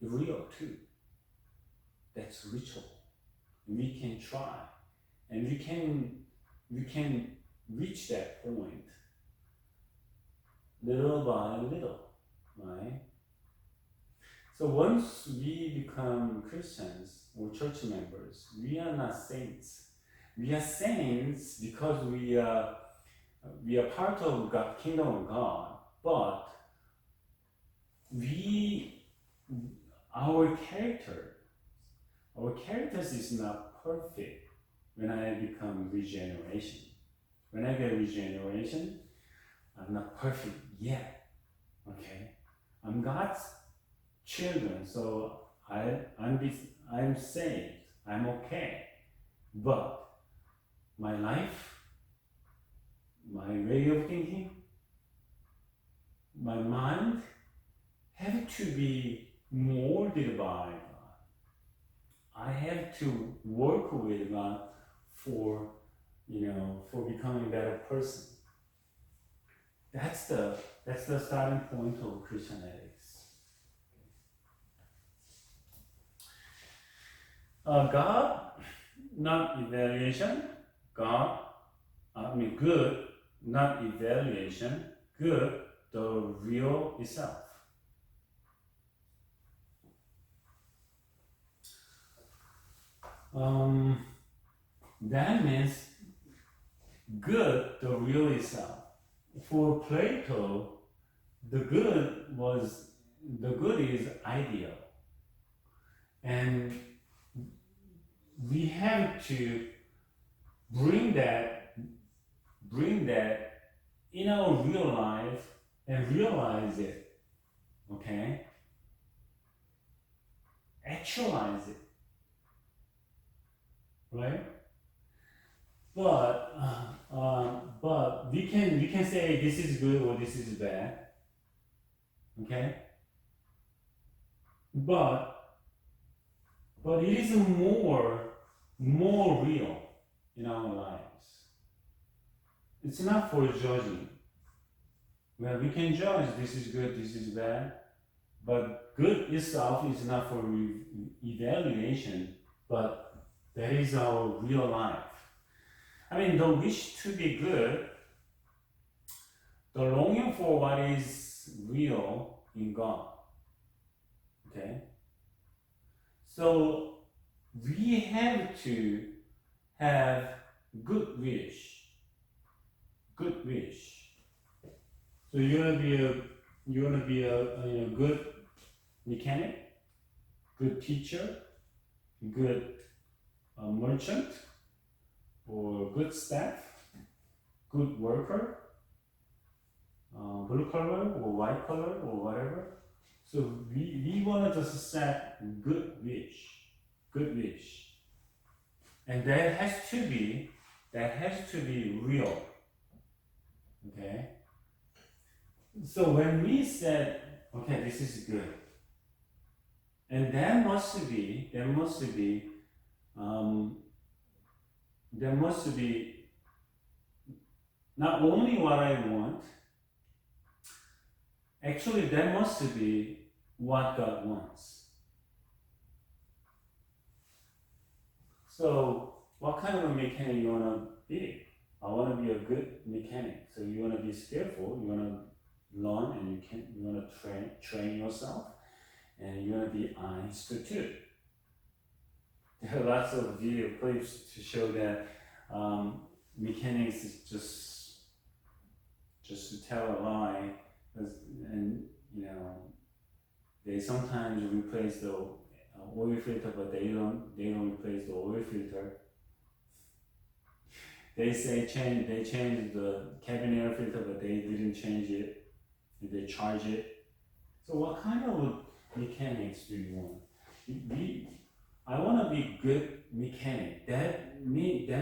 real too. That's ritual. We can try, and we can reach that point little by little, right? So once we become Christians or church members, we are not saints. We are saints because we are part of God, kingdom of God, but our characters is not perfect when I become regeneration. When I get regeneration, I'm not perfect yet, okay? I'm God's children, so I'm saved, I'm okay. But my life, my way of thinking, my mind have to be molded by God. I have to work with God for becoming a better person. That's the starting point of Christian ethics. God, not evaluation. Good, not evaluation. Good, the real itself. That means good, the real itself. For Plato, the good is ideal. And we have to bring that in our real life and realize it, okay? Actualize it, right? But we can say this is good or this is bad, okay? But it is more real in our lives. It's not for judging. Well, we can judge this is good, this is bad, but good itself is not for evaluation, but that is our real life. I mean, the wish to be good, the longing for what is real in God. Okay? So we have to have good wish. Good wish. So you wanna be a good mechanic, good teacher, good merchant, or good staff, good worker, blue color or white color or whatever. So we want to just set good wish, and that has to be real, okay? So when we said, okay, this is good, and there must be not only what I want, actually there must be what God wants. So what kind of a mechanic you want to be? I want to be a good mechanic. So you want to be skillful, you want to learn, and you want to train yourself, and you want to be an institute. There are lots of video clips to show that mechanics is just to tell a lie, and they sometimes replace the oil filter, but they don't replace the oil filter. They say they changed the cabin air filter, but they didn't change it. They charge it. So what kind of mechanics do you want? I want to be good mechanic. That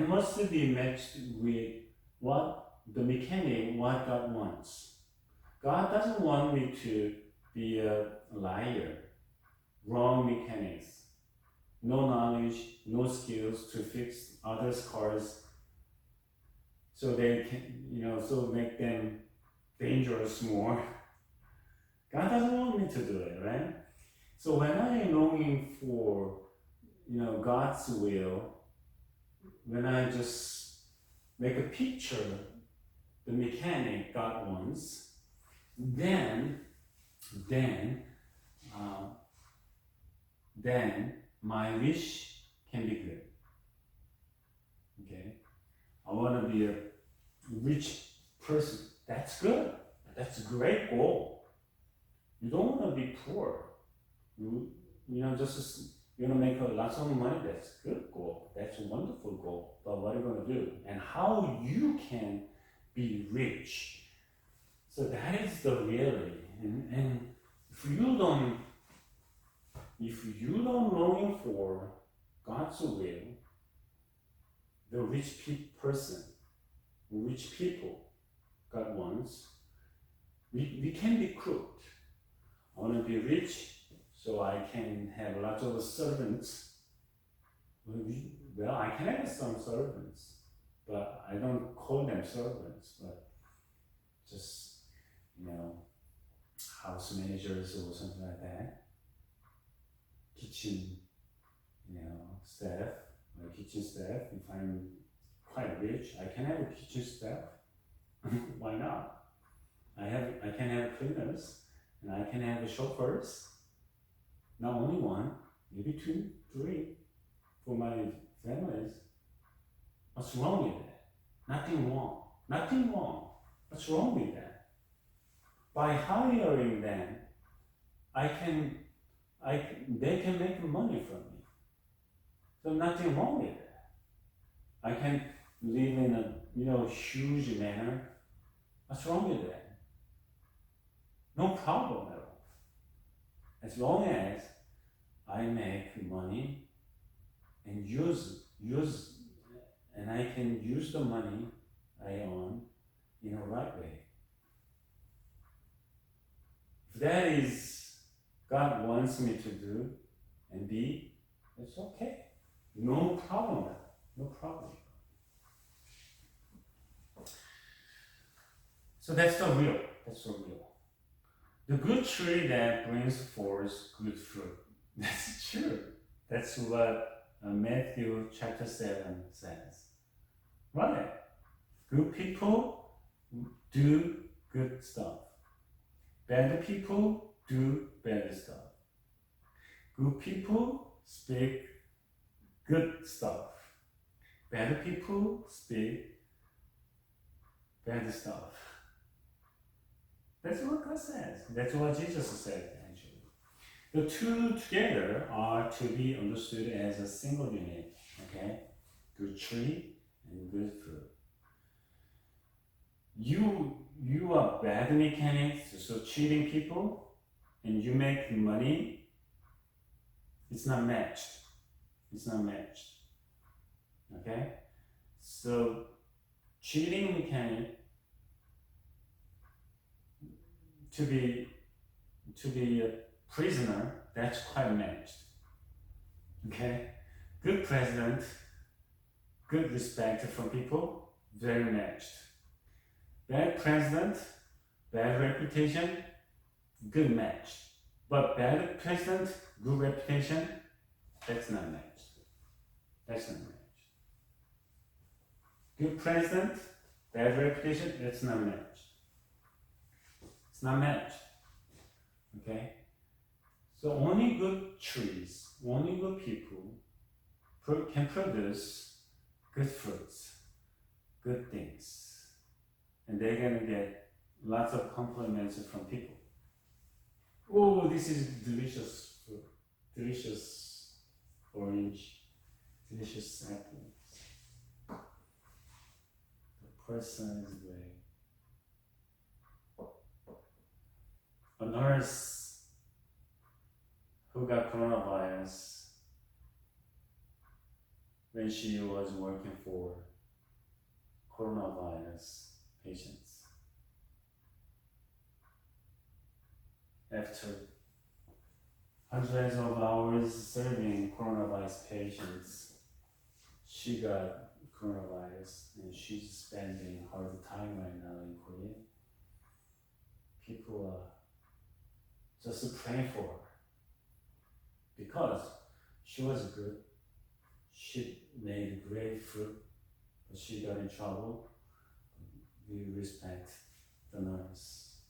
must be matched with what God wants. God doesn't want me to be a liar, wrong mechanics, no knowledge, no skills to fix others' cars, so they can, so make them dangerous more. God doesn't want me to do it, right? So when I am longing for, God's will, when I just make a picture, the mechanic God wants, then my wish can be good. Okay, I want to be a rich person. That's good. That's a great goal. You don't want to be poor. You want to make lots of money. That's a good goal. That's a wonderful goal. But what are you going to do? And how you can be rich? So that is the reality. And if you don't longing for God's will, the rich people God wants, we can be crooked. I want to be rich so I can have lots of servants. Well, I can have some servants, but I don't call them servants, but just, house managers or something like that. Kitchen, staff, kitchen staff. If I'm quite rich, I can have a kitchen staff. Why not? I can have cleaners, and I can have chauffeurs. Not only one, maybe 2, 3 for my families. What's wrong with that? Nothing wrong. What's wrong with that? By hiring them, I can they can make money from me. So nothing wrong with that. I can live in a huge manner. What's wrong with that? No problem at all. As long as I make money and and I can use the money I earn in a right way. If that is God wants me to do and be, it's okay. No problem. No problem. So that's the real. That's the real. The good tree that brings forth good fruit. That's true. That's what Matthew chapter 7 says. Right? Good people do good stuff. Bad people do bad stuff. Good people speak good stuff. Bad people speak bad stuff. That's what God says. That's what Jesus said, actually. The two together are to be understood as a single unit. Okay? Good tree and good fruit. You are bad mechanics, so cheating people, and you make money. It's not matched. It's not matched. Okay? So cheating mechanic to be a prisoner, that's quite matched. Okay? Good president, good respect from people, very matched. Bad president, bad reputation, good match. But bad president, good reputation, that's not matched. That's not matched. Good president, bad reputation, that's not matched. It's not matched. Okay? So only good trees, only good people can produce good fruits, good things. And they're gonna get lots of compliments from people. Oh, this is delicious fruit, delicious orange, delicious apple. The person is great. A nurse who got coronavirus when she was working for coronavirus patients. After hundreds of hours serving coronavirus patients, she got coronavirus and she's spending hard time right now in Korea. People are just praying for her because she was good. She made great fruit, but she got in trouble. We respect the nurse.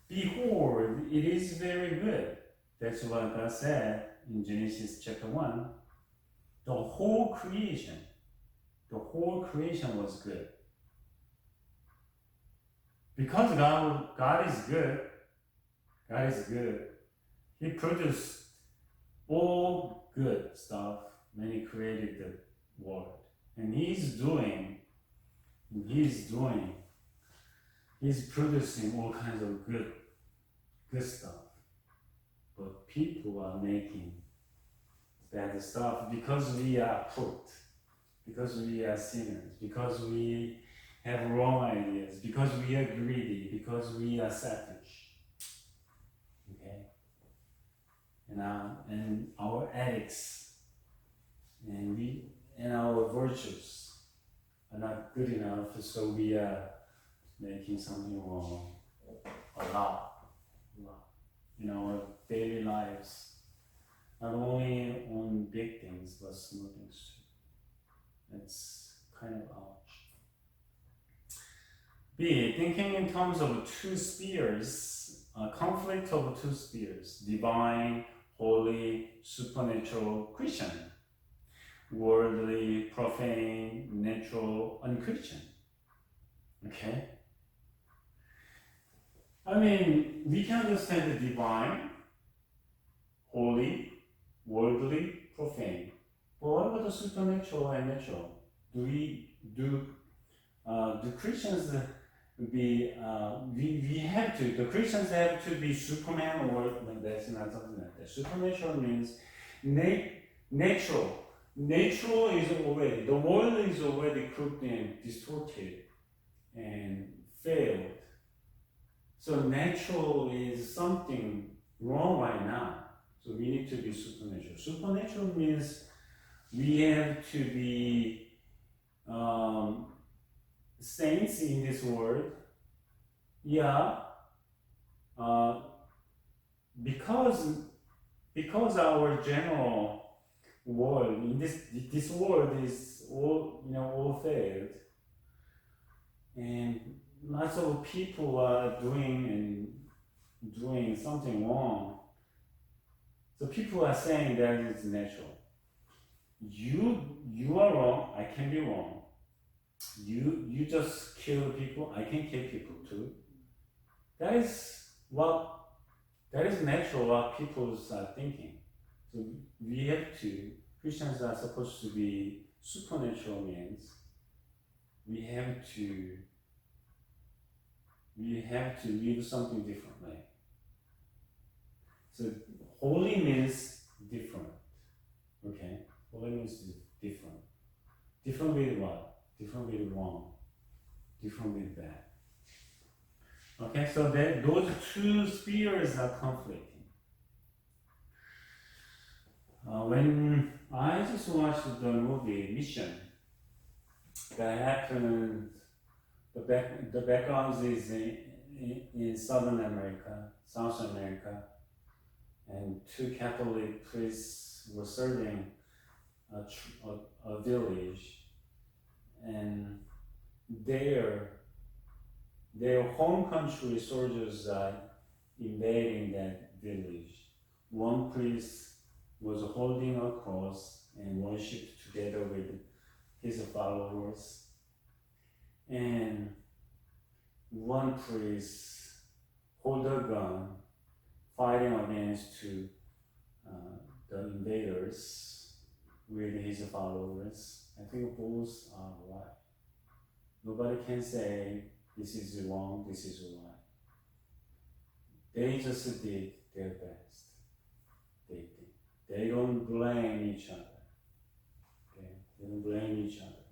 Behold, it is very good. That's what God said in Genesis chapter 1. The whole creation was good. Because God is good, He produced all good stuff when He created the world. And He's producing all kinds of good stuff. But people are making bad stuff because we are put, because we are sinners, because we have wrong ideas, because we are greedy, because we are selfish. Okay? And our ethics and our virtues are not good enough, so we are making something wrong a lot in our daily lives, not only on big things but small things too. It's kind of ouch. B, thinking in terms of two spheres, a conflict of two spheres: divine, holy, supernatural, Christian; worldly, profane, natural, unchristian. Okay? I mean, we can understand the divine, holy, worldly, profane. But what about the supernatural and natural? Do Christians we have to, the Christians have to be Superman, or no, that's not something like that. Supernatural means natural. Natural is already, the world is already crooked and distorted and failed. So natural is something wrong right now. So we need to be supernatural. Supernatural means we have to be saints in this world. Yeah, because our general world in this world is all failed, and lots of people are doing something wrong. So people are saying that it's natural. You are wrong. I can be wrong. You just kill people. I can kill people too. That is natural. What people are thinking. So we have to. Christians are supposed to be supernatural means. We have to live something differently. So holy means different. Okay? Holy means different. Different with what? Different with wrong. Different with bad. Okay, so those two spheres are conflicting. When I just watched the movie Mission, that happened, the background is in Southern America, South America, and two Catholic priests were serving a village, and their home country soldiers are invading that village. One priest was holding a cross and worshipped together with his followers, and one priest hold a gun fighting against the invaders with his followers. I think both are right. Nobody can say this is wrong, this is right. They just did their best. They don't blame each other. Okay? They don't blame each other.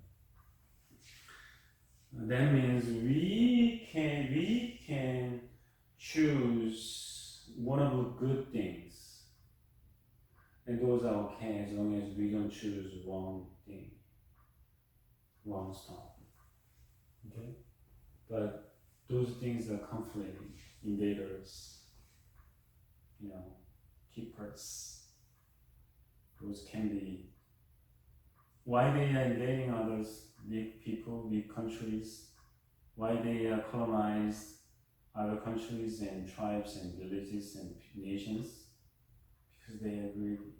That means we can choose one of the good things, and those are okay as long as we don't choose wrong thing, wrong stuff. Okay, but those things are conflicting, invaders, keepers. Those can be why they are invading others, big people, big countries, why they colonize other countries and tribes and villages and nations, because they are greedy.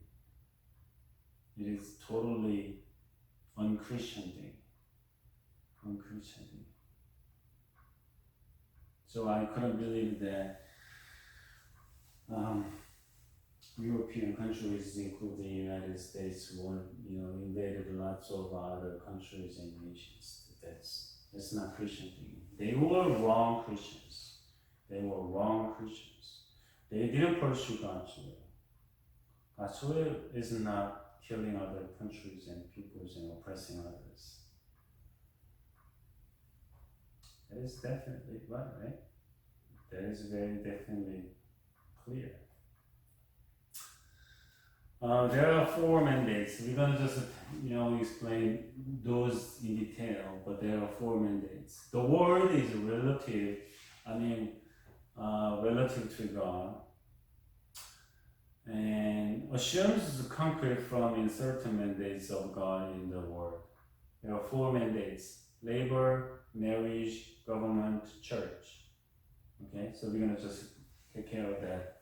It is totally un-Christian thing. Un-Christian thing. So I couldn't believe that European countries, including the United States, invaded lots of other countries and nations. That's not Christian thing. They were wrong Christians. They were wrong Christians. They didn't pursue God's will. God's will is not killing other countries and peoples and oppressing others. That is definitely right? That is very definitely clear. There are 4 mandates. We're gonna just, explain those in detail, but there are 4 mandates. The word is relative. Relative to God, and assumes concrete from certain mandates of God in the world. There are 4 mandates: labor, marriage, government, church. Okay, so we're gonna just take care of that.